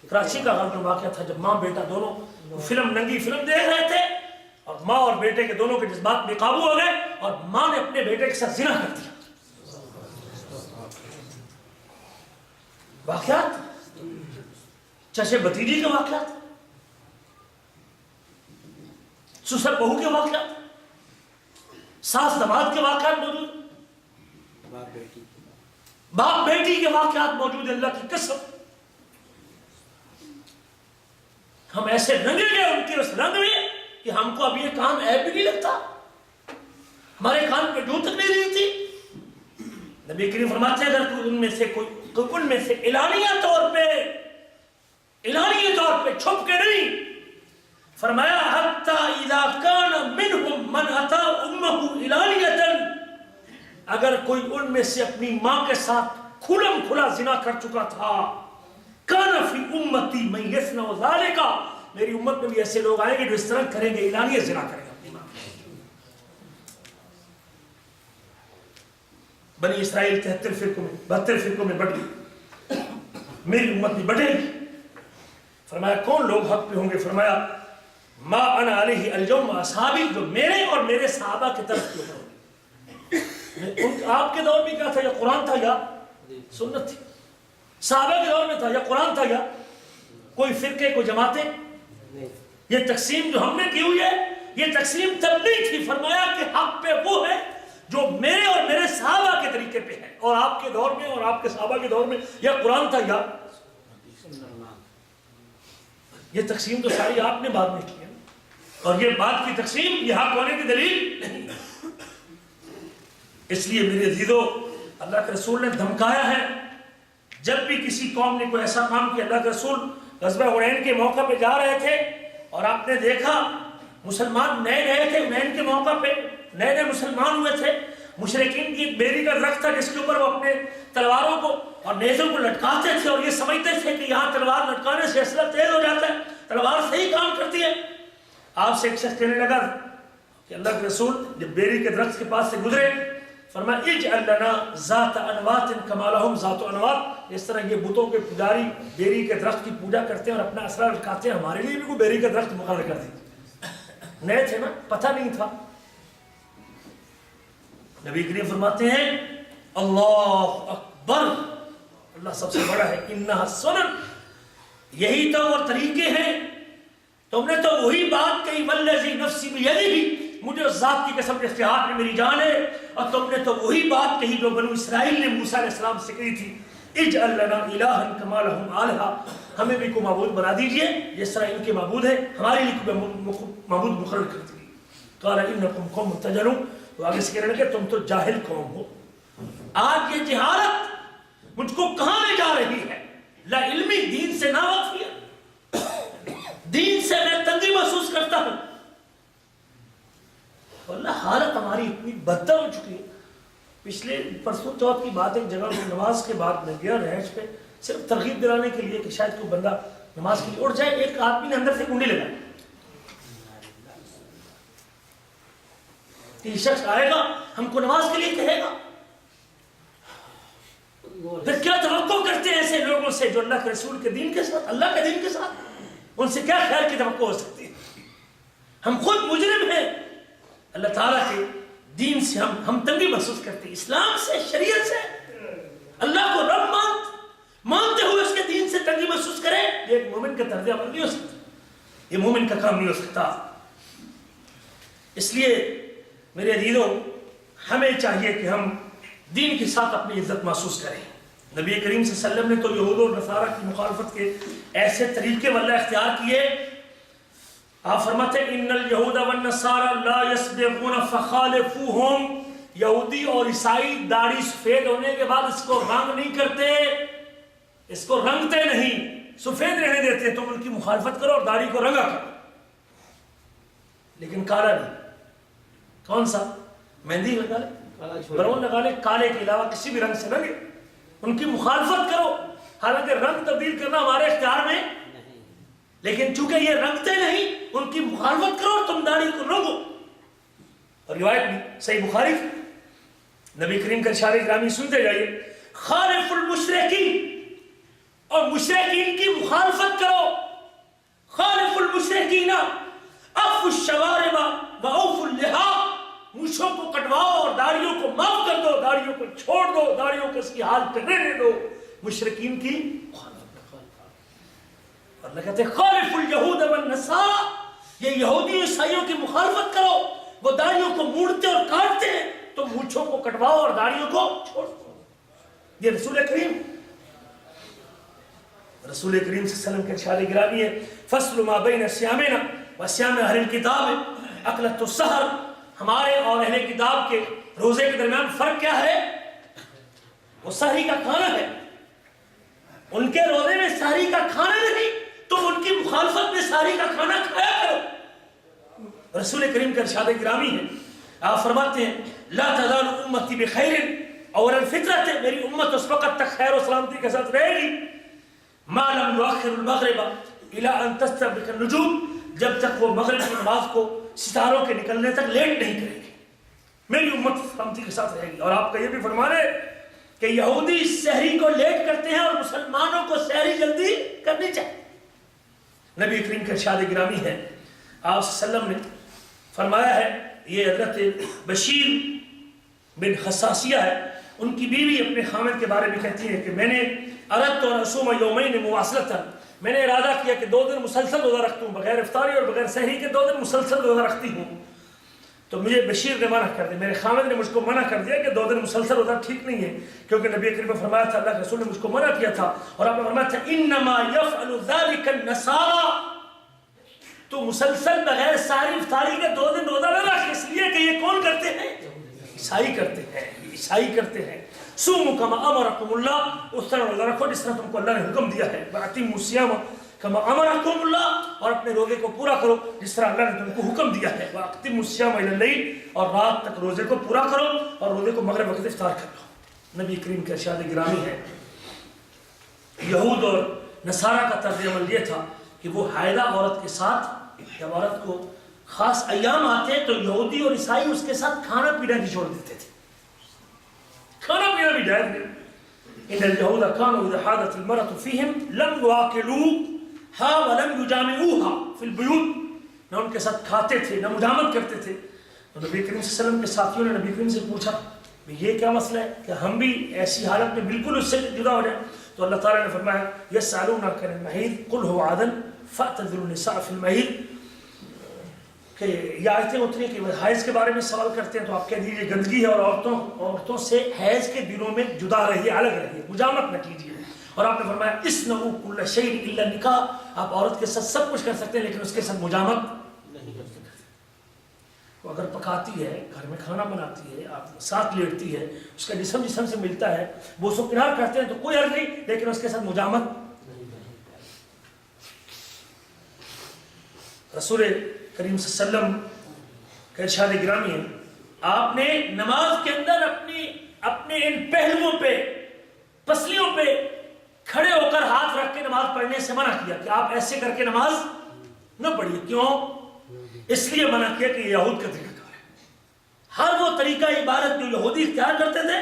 کراچی کا غالباً واقعہ تھا جب ماں بیٹا دونوں ننگی فلم دیکھ رہے تھے اور ماں اور بیٹے کے دونوں کے جذبات بے قابو ہو گئے اور ماں نے اپنے بیٹے کے ساتھ زنا کر دیا. واقعات چچے بھتیجی کے واقعات، سسر بہو کے واقعات، ساس داماد کے واقعات موجود، باپ بیٹی کے واقعات موجود. اللہ کی قسم ہم ایسے رنگے گئے ان کے اس رنگ میں کہ ہم کو اب یہ کام عیب بھی نہیں لگتا، ہمارے کان پہ جو تک نہیں رہی تھی. نبی کریم فرماتے ہیں اگر ان میں سے اعلانیہ طور پہ چھپ کے نہیں، فرمایا حتی اذا کان منہم من اتا امہ اعلانیۃ، اگر کوئی ان میں سے اپنی ماں کے ساتھ کھلم کھلا زنا کر چکا تھا، کان فی امتی من یصنع ذلک، میری امت میں بھی ایسے لوگ آئیں گے جو اس طرح کریں گے، اعلانیہ زنا کریں گے اپنی ماں. بنی اسرائیل 73 فرقوں میں 72 فرقوں میں بٹ گئی، میری امت بھی بٹے گی۔ فرمایا کون لوگ حق پہ ہوں گے؟ فرمایا ما انا علیہ اليوم اصحابی، جو میرے اور میرے صحابہ کی طرف کے اوپر ہوگی۔ آپ کے دور میں کیا تھا؟ یا قرآن تھا یا سنت تھی؟ صحابہ کے دور میں تھا یا قرآن تھا یا کوئی فرقے کوئی جماعتیں؟ یہ تقسیم جو ہم نے کی ہوئی ہے یہ تقسیم تب نہیں تھی۔ فرمایا کہ حق پہ وہ ہے جو میرے اور میرے صحابہ کے طریقے پہ ہے، اور آپ کے دور میں اور آپ کے صحابہ کے دور میں یا قرآن تھا یا یہ تقسیم تو ساری آپ نے بعد میں کی ہے، اور یہ بات کی تقسیم یہ حق ہونے کی دلیل نہیں۔ اس لیے میرے عزیزو، اللہ کے رسول نے دھمکایا ہے جب بھی کسی قوم نے کوئی ایسا کام کیا۔ اللہ کے رسول غزوہ حنین کے موقع پہ جا رہے تھے اور آپ نے دیکھا مسلمان نئے نئے تھے، حنین کے موقع پہ نئے نئے مسلمان ہوئے تھے، مشرکین کی بیری کا درخت تھا جس کے اوپر وہ اپنے تلواروں کو اور نیزوں کو لٹکاتے تھے، اور یہ سمجھتے تھے کہ یہاں تلوار لٹکانے سے اسلحہ تیز ہو جاتا ہے، تلوار صحیح کام کرتی ہے۔ آپ سے ایک شخص کہنے لگا کہ اللہ کے رسول جب بیری کے درخت کے پاس سے گزرے فرمایا اجعل لنا ذات انوات کما لہم ذات انوات، اس طرح یہ بتوں کے پجاری بیری کے درخت کی پوجا کرتے ہیں اور اپنا اسلحہ لٹکاتے ہیں، ہمارے لیے بھی کوئی بیری کا درخت مقرر کر دیں۔ نئے تھے نا، پتہ نہیں تھا۔ نبی کریم فرماتے ہیں اللہ اکبر، اللہ سب سے بڑا ہے، انہا سنن، یہی تو وہ طریقے ہیں۔ تم نے تو وہی بات کہی والذی نفسی بیدہ، مجھے اس ذات کی قسم جس کے ہاتھ میں میری جان ہے، اور تم نے تو وہی بات کہی جو بنو اسرائیل نے موسیٰ علیہ السلام سے کہی تھی اجعل لنا الہا کما لہم آلہہ، ہمیں بھی کوئی معبود بنا دیجئے جس طرح ان کے معبود ہے، ہمارے لیے کوئی معبود مقرر کر دیجئے۔ قال انکم قوم تجہلون، تو آگے سے کہنے لگے تم تو جاہل قوم ہو۔ آج یہ جہالت مجھ کو کہاں لے جا رہی ہے؟ لا علمی، دین سے ناواقفیت، دین سے میں تنگی محسوس کرتا ہوں۔ اللہ حالت ہماری اتنی بدتر ہو چکی ہے۔ پچھلے پرسوں چوتھ کی بات، ایک جگہ میں نماز کے بعد میں گیا رہائش پہ، صرف ترغیب دلانے کے لیے کہ شاید کوئی بندہ نماز کے لیے اٹھ جائے، ایک آدمی نے اندر سے کنڈی لگا کہ یہ شخص آئے گا ہم کو نماز کے لیے کہے گا۔ پھر کیا توقع کرتے ہیں ایسے لوگوں سے جو اللہ کے رسول کے دین کے ساتھ، اللہ کے دین کے ساتھ، ان سے کیا خیر کی توقع ہو سکتی ہے؟ ہم خود مجرم ہیں، اللہ تعالیٰ کے دین سے ہم تنگی محسوس کرتے ہیں، اسلام سے، شریعت سے۔ اللہ کو رب مانتے ہوئے اس کے دین سے تنگی محسوس کرے، یہ ایک مومن کا طرز عمل نہیں ہو سکتا، یہ مومن کا کام نہیں ہو سکتا۔ اس لیے میرے عزیزوں، ہمیں چاہیے کہ ہم دین کے ساتھ اپنی عزت محسوس کریں۔ نبی کریم صلی اللہ علیہ وسلم نے تو یہود و نصارہ کی مخالفت کے ایسے طریقے واللہ اختیار کیے۔ آپ فرماتے ہیں ان الیہود والنصارى لا یسبقون فخالفوہم، یہودی اور عیسائی داڑھی سفید ہونے کے بعد اس کو رنگ نہیں کرتے، اس کو رنگتے نہیں، سفید رہنے دیتے، تم ان کی مخالفت کرو اور داڑھی کو رنگا کرو، لیکن کالا نہیں۔ کون سا؟ مہندی لگا لے، برون لگا لے، کالے کے علاوہ کسی بھی رنگ سے رنگے، ان کی مخالفت کرو۔ حالانکہ رنگ تبدیل کرنا ہمارے اختیار میں، لیکن چونکہ یہ رنگتے نہیں، ان کی مخالفت کرو اور تم داڑھی کو رنگو۔ اور روایت بھی صحیح بخاری کی، نبی کریم کا ارشاد گرامی سنتے جائیے، خالف المشرکین، اور مشرکین کی مخالفت کرو۔ خالف المشرکین اعفوا الشوارب واوفوا اللحى، مونچھوں کو کٹواؤ اور داڑھیوں کو معاف کر دو، داڑھیوں کو چھوڑ دو، داڑھیوں کو اس کی حال پہ رہنے دو۔ مشرکین کی اور اللہ کہتے ہیں خالف الیہود والنصارى، یہ یہودی عیسائیوں کی مخالفت کرو، وہ داڑھیوں کو موڑتے اور کاٹتے ہیں، تو مونچھوں کو کٹواؤ اور داڑھیوں کو چھوڑ دو۔ یہ رسول کریم صلی اللہ علیہ وسلم کے ارشاد گرامی ہے، فصل ما بین صیامنا و صیام اہل الکتاب اکلۃ السحر، ہمارے اور اہل کتاب کے روزے کے درمیان فرق کیا ہے؟ وہ سحری کا کھانا ہے، ان کے روزے میں سحری کا کھانا نہیں، تم ان کی مخالفت میں سحری کا کھانا کھایا کرو۔ رسول کریم کا ارشاد گرامی ہے، آپ فرماتے ہیں لا تزال امتی بخیر، اور الفطرت ہے، میری امت اس وقت تک خیر و سلامتی کے ساتھ رہے گی، ما لم یؤخر المغرب الى ان تستبرق النجوم، جب تک وہ مغرب کی نماز کو ستاروں کے نکلنے تک لیٹ نہیں کرے گی۔ میری امت سلامتی کے ساتھ رہے گی. اور آپ کا یہ بھی فرمان ہے کہ یہودی سحری کو لیٹ کرتے ہیں اور مسلمانوں کو سحری جلدی کرنی چاہیے. نبی کریم کا ارشاد گرامی ہے، آپ صلی اللہ علیہ وسلم نے فرمایا ہے، یہ حضرت بشیر بن خصاصیہ ہے، ان کی بیوی اپنے خامد کے بارے میں کہتی ہے کہ میں نے اردت ان اصوم یومین مواصلۃ، میں نے ارادہ کیا کہ 2 دن مسلسل روزہ رکھتا ہوں، بغیر افطاری اور بغیر سحری کے 2 دن مسلسل روزہ رکھتی ہوں. تو مجھے بشیر نے منع کر دیا، میرے خامد نے مجھ کو منع کر دیا کہ 2 دن مسلسل روزہ ٹھیک نہیں ہے، کیونکہ نبی کریم نے فرمایا تھا، اللہ کے رسول نے مجھ کو منع کیا تھا، اور آپ نے فرمایا تھا انما یفعل ذلک النصارى، تو مسلسل بغیر ساری افطاری کے 2 دن روزہ نہ رکھ، اس لیے کہ یہ کون کرتے ہیں؟ عیسائی کرتے ہیں، عیسائی کرتے ہیں. صوموا کما امرکم اللہ، اس طرح روزہ رکھو جس طرح تم کو اللہ نے حکم دیا ہے. واتموا الصیام کما امرکم اللہ، اور اپنے روزے کو پورا کرو جس طرح اللہ نے تم کو حکم دیا ہے. واقیموا الصیام الی اللیل، اور رات تک روزے کو پورا کرو اور روزے کو مغرب وقت افطار کر لو. نبی کریم کا ارشاد گرامی ہے، یہود اور نصارہ کا طرز عمل یہ تھا کہ وہ حائضہ عورت کے ساتھ، جب عورت کو خاص ایام آتے تو یہودی اور عیسائی اس کے ساتھ کھانا پینا بھی چھوڑ دیتے تھے. کھانا پینا بھی جائز نہیں. ان اليهود كانوا اذا حاضت المرأة فيهم لم يواكلوها ولم يجامعوها في البيوت، نہ ان کے ساتھ کھاتے تھے نہ مجامت کرتے تھے. تو نبی کریم صلی اللہ علیہ وسلم کے ساتھیوں نے نبی کریم سے پوچھا یہ کیا مسئلہ ہے کہ ہم بھی ایسی حالت میں بالکل اس سے جدا ہو جائیں؟ تو اللہ تعالیٰ نے فرمایا يسألونك عن المحيض قل هو عاذ فاعتزلوا النساء في المحيض، کہ یہ آیتیں اتری کہ حیض کے بارے میں سوال کرتے ہیں تو آپ کہہ دیجیے گندگی ہے، اور عورتوں سے حیض کے دنوں میں جدا رہیے، الگ رہیے، مجامت نہ کیجیے. اور آپ نے فرمایا اسنعوا کل شیء الا النکاح، آپ عورت کے ساتھ سب کچھ کر سکتے ہیں لیکن اس کے ساتھ مجامت نہیں کر سکتے. وہ اگر پکاتی ہے، گھر میں کھانا بناتی ہے، آپ ساتھ لیٹتی ہے، اس کا جسم سے ملتا ہے، وہ سب کنار کرتے ہیں تو کوئی حرج نہیں، لیکن اس کے ساتھ مجامت. رسول کریم صلی اللہ علیہ وسلم کا ارشاد گرامی ہے، آپ نے نماز کے اندر اپنے ان پہلوؤں پہ، پسلیوں پہ کھڑے ہو کر ہاتھ رکھ کے نماز پڑھنے سے منع کیا کہ آپ ایسے کر کے نماز نہ پڑھیے. کیوں؟ اس لیے منع کیا کہ یہ یہود کا طریقہ کار ہے. ہر وہ طریقہ عبادت جو یہودی اختیار کرتے تھے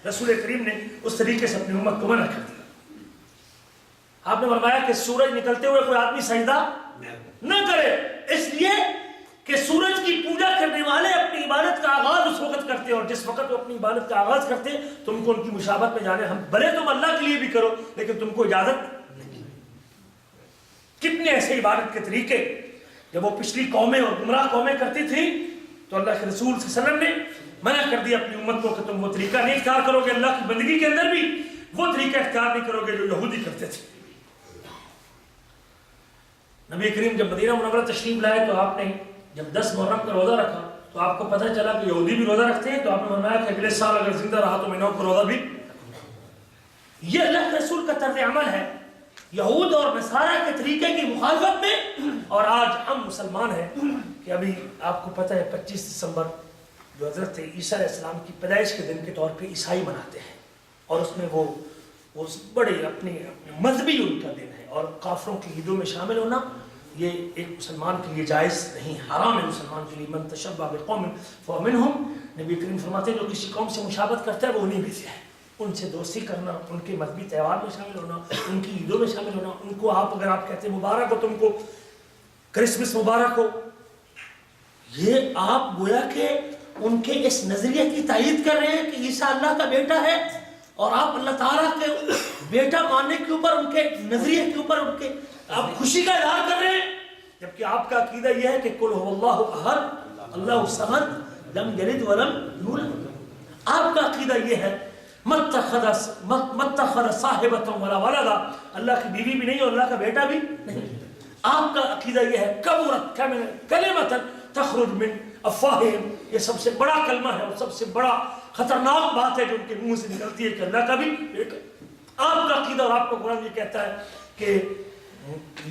رسول کریم نے اس طریقے سے اپنی امت کو منع کر دیا. آپ نے فرمایا کہ سورج نکلتے ہوئے کوئی آدمی سجدہ نہ کرے، اس لیے کہ سورج کی پوجا کرنے والے اپنی عبادت کا آغاز اس وقت کرتے ہیں، اور جس وقت وہ اپنی عبادت کا آغاز کرتے ہیں تم کو ان کی مشابہت میں جانے، ہم بھلے تم اللہ کے لیے بھی کرو لیکن تم کو اجازت نہیں. کتنے ایسے عبادت کے طریقے جب وہ پچھلی قومیں اور گمراہ قومیں کرتی تھیں تو اللہ کے رسول صلی اللہ علیہ وسلم نے منع کر دیا اپنی امت کو کہ تم وہ طریقہ نہیں اختیار کرو گے، اللہ کی بندگی کے اندر بھی وہ طریقہ اختیار نہیں کرو گے جو یہودی کرتے تھے. نبی کریم جب مدینہ منورہ تشریف لائے تو آپ نے جب 10 محرم کا روزہ رکھا تو آپ کو پتہ چلا کہ یہودی بھی روزہ رکھتے ہیں، تو آپ نے فرمایا کہ اگلے سال اگر زندہ رہا تو میں 9 کا روزہ بھی. یہ اللہ کے رسول کا طرز عمل ہے یہود اور نصارہ کے طریقے کی مخالفت میں. اور آج ہم مسلمان ہیں کہ ابھی آپ کو پتہ ہے 25 دسمبر جو حضرت عیسیٰ علیہ السلام کی پیدائش کے دن کے طور پہ عیسائی مناتے ہیں، اور اس میں وہ بڑے اپنے مذہبی ان کا دن ہے، اور کافروں کی عیدوں میں شامل ہونا یہ ایک مسلمان کے لیے جائز نہیں، حرام ہے مسلمان کے لیے. من تشبہ بقوم فهو منهم، نبی کریم فرماتے ہیں جو کسی قوم سے مشابہت کرتا ہے وہ انہیں میں سے ہے. ان سے دوستی کرنا، ان کے مذہبی تہوار میں شامل ہونا، ان کی عیدوں میں شامل ہونا، ان کو اگر آپ کہتے ہیں مبارک ہو تم کو کرسمس مبارک ہو، یہ آپ گویا کہ ان کے اس نظریے کی تائید کر رہے ہیں کہ عیسیٰ اللہ کا بیٹا ہے، اور آپ اللہ تعالیٰ کے بیٹا ماننے کے اوپر، ان کے نظریے کے اوپر ان کے آپ خوشی کا اظہار کر رہے ہیں، جبکہ آپ کا عقیدہ یہ ہے کہ قل هو اللہ احد اللہ الصمد لم یلد ولم یولد. آپ کا عقیدہ یہ ہے متخذ صاحبۃ ولا ولدا، اللہ کی بیوی بھی نہیں اور اللہ کا بیٹا بھی نہیں. آپ کا عقیدہ یہ ہے کبرت کلمۃ تخرج من افواہہم، یہ سب سے بڑا کلمہ ہے اور سب سے بڑا خطرناک بات ہے جو ان کے منہ سے نکلتی ہے کہ اللہ کا بھی بیٹا. آپ کا عقیدہ اور آپ کا قرآن یہ کہتا ہے کہ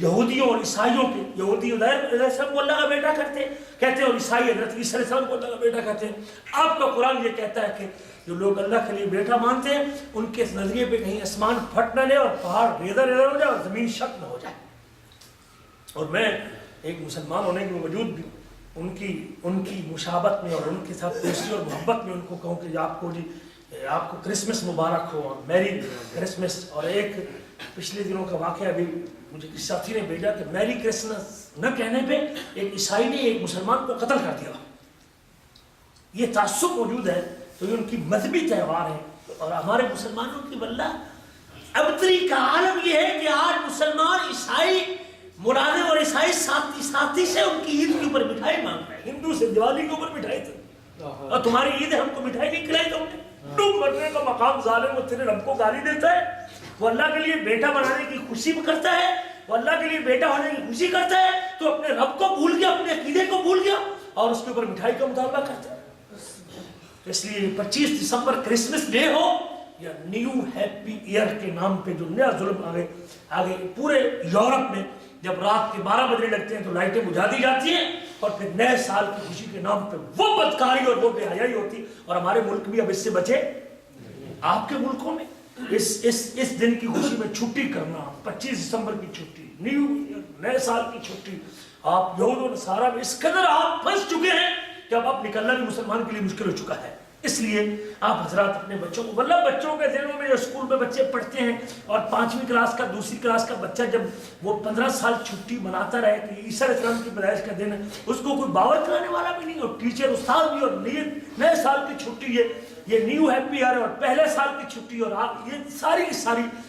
یہودیوں اور عیسائیوں کے، یہودی علیہ السلام کو اللہ کا بیٹا کہتے ہیں اور عیسائی حضرت عیسیٰ علیہ السلام کو اللہ کا بیٹا کہتے ہیں. آپ کا قرآن یہ کہتا ہے کہ جو لوگ اللہ کے لیے بیٹا مانتے ہیں ان کے اس نظریے پہ کہیں آسمان پھٹ نہ لے اور پہاڑ ریزہ ریزہ ہو جائے اور زمین شک نہ ہو جائے. اور میں ایک مسلمان ہونے کے باوجود بھی ان کی مشابت میں اور ان کے ساتھ دوستی اور محبت میں ان کو کہوں کہ آپ کو کرسمس مبارک ہو اور میری کرسمس. اور ایک پچھلے دنوں کا واقعہ ابھی مجھے کسی ساتھی نے بھیجا کہ میری کرسمس نہ کہنے پہ ایک عیسائی نے ایک مسلمان کو قتل کر دیا. یہ تعصب موجود ہے. تو یہ ان کی مذہبی تہوار ہے. اور ہمارے مسلمانوں کی واللہ ابتری کا عالم یہ ہے کہ آج مسلمان عیسائی ملازم اور عیسائی ساتھی سے ان کی عید کے اوپر مٹھائی مانگ رہے ہیں. ہندو سے دیوالی کے اوپر مٹھائی تھی اور تمہاری عید ہے ہم کو مٹھائی نہیں کھلائی تم نے. ڈوب مرنے کا مقام ظالم وہ تیرے رب کو گالی دیتا ہے. وہ اللہ کے لیے بیٹا بنانے کی خوشی کرتا ہے. وہ اللہ کے لیے بیٹا ہونے کی خوشی کرتا ہے تو اپنے رب کو بھول گیا, اپنے عقیدے کو بھول گیا اور اس کے اوپر مٹھائی کا مطالبہ کرتا ہے. اس لیے 25 دسمبر کرسمس ڈے ہو یا نیو ہیپی ایئر کے نام پہ جو نیا ظلم آگے پورے یورپ میں جب رات کے 12 بجنے لگتے ہیں تو لائٹیں بجھا دی جاتی ہیں اور پھر نئے سال کی خوشی کے نام پہ وہ بدکاری اور وہ بے حیائی ہوتی. اور ہمارے ملک بھی اب اس سے بچے. آپ کے ملکوں میں اس دن کی خوشی میں چھٹی کرنا, 25 دسمبر کی چھٹی, نیو نئے سال کی چھٹی, آپ یہود و نصارہ میں اس قدر آپ پھنس چکے ہیں کہ اب نکلنا بھی مسلمان کے لیے مشکل ہو چکا ہے. اس لیے آپ حضرات اپنے بچوں کو واللہ بچوں کے ذہنوں میں جو اسکول میں بچے پڑھتے ہیں اور 5ویں کلاس کا 2ری کلاس کا بچہ جب وہ 15 سال چھٹی مناتا رہے کہ عیسیٰ علیہ السلام کی پیدائش کا دن ہے, اس کو کوئی باور کرانے والا بھی نہیں. اور ٹیچر استاد بھی اور نئے سال کی چھٹی یہ نیو ہیپی ایئر اور پہلے سال کی چھٹی اور یہ ساری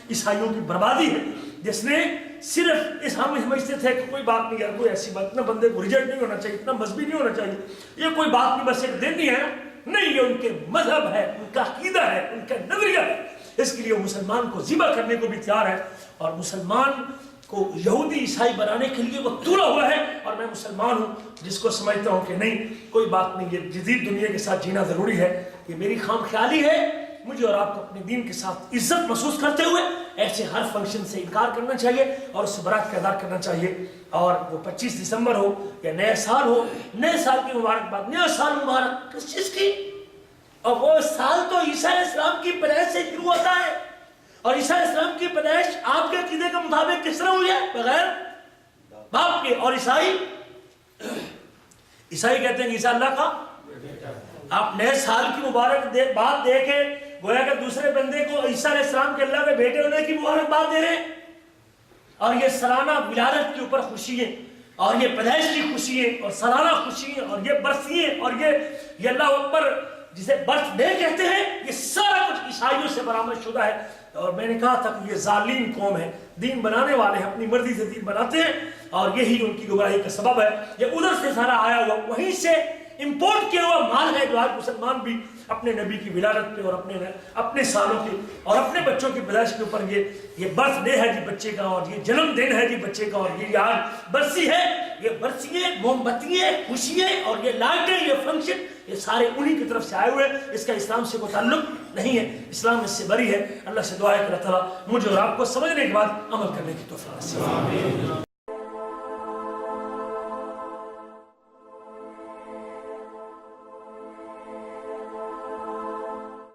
عیسائیوں کی بربادی ہے جس نے صرف اس ہم سمجھتے تھے کہ کوئی بات نہیں یار, کوئی ایسی بات, اتنا بندے کو ریجیکٹ نہیں ہونا چاہیے, اتنا مذہبی نہیں ہونا چاہیے, یہ کوئی بات نہیں, بس ایک دن ہی ہے. نہیں, یہ ان کے مذہب ہے, ان کا عقیدہ ہے, ان کا نظریہ ہے. اس کے لیے وہ مسلمان کو ذبح کرنے کو بھی تیار ہے اور مسلمان کو یہودی عیسائی بنانے کے لیے وہ تولا ہوا ہے. اور میں مسلمان ہوں جس کو سمجھتا ہوں کہ نہیں کوئی بات نہیں, یہ جدید دنیا کے ساتھ جینا ضروری ہے. یہ میری خام خیالی ہے. مجھے اور آپ کو اپنے دین کے ساتھ عزت محسوس کرتے ہوئے ایسے ہر فنکشن سے انکار کرنا چاہیے اور اس سے برات کا اظہار کرنا چاہیے. اور وہ 25 دسمبر ہو یا نئے سال ہو, نئے سال کی مبارکباد, نیا سال مبارک کس چیز کی؟ اور وہ سال تو عیسیٰ علیہ السلام کی پیدائش سے شروع ہوتا ہے. اور عیسیٰ علیہ السلام کی پیدائش آپ کے عقیدے کے مطابق کس طرح ہوئی ہے؟ بغیر باپ کے. اور عیسائی کہتے ہیں کہ عیسیٰ اللہ کا. آپ نئے سال کی مبارک بات دے کے گویا کہ دوسرے بندے کو عیسیٰ علیہ السلام کے اللہ کے بیٹے ہونے کی مبارکباد دے رہے ہیں. اور یہ سالانہ ولادت کے اوپر خوشی ہے اور یہ پیدائش کی خوشی ہے اور سالانہ خوشی ہے اور یہ برسی ہے اور یہ اللہ اکبر جسے برتھ ڈے کہتے ہیں, یہ سارا کچھ عیسائیوں سے برآمد شدہ ہے. اور میں نے کہا تھا کہ یہ ظالم قوم ہے, دین بنانے والے ہیں, اپنی مرضی سے دین بناتے ہیں اور یہی ان کی گمراہی کا سبب ہے. یہ ادھر سے سارا آیا ہوا, وہیں سے امپورٹ کیا ہوا مال ہے جو آج مسلمان بھی اپنے نبی کی ولادت پہ اور اپنے سالوں کے اور اپنے بچوں کی پیدائش کے اوپر یہ برتھ ڈے ہے جی بچے کا اور یہ جنم دن ہے جی بچے کا اور یہ آج برسی ہے. یہ برسیاں, موم بتیاں, خوشیاں اور یہ لائٹیں, یہ فنکشن, یہ سارے انہی کی طرف سے آئے ہوئے. اس کا اسلام سے کوئی تعلق نہیں ہے. اسلام اس سے بری ہے. اللہ سے دعا ہے کہ اللہ تعالیٰ مجھے اور آپ کو سمجھنے کے بعد عمل کرنے کی توفیق نصیب فرمائے.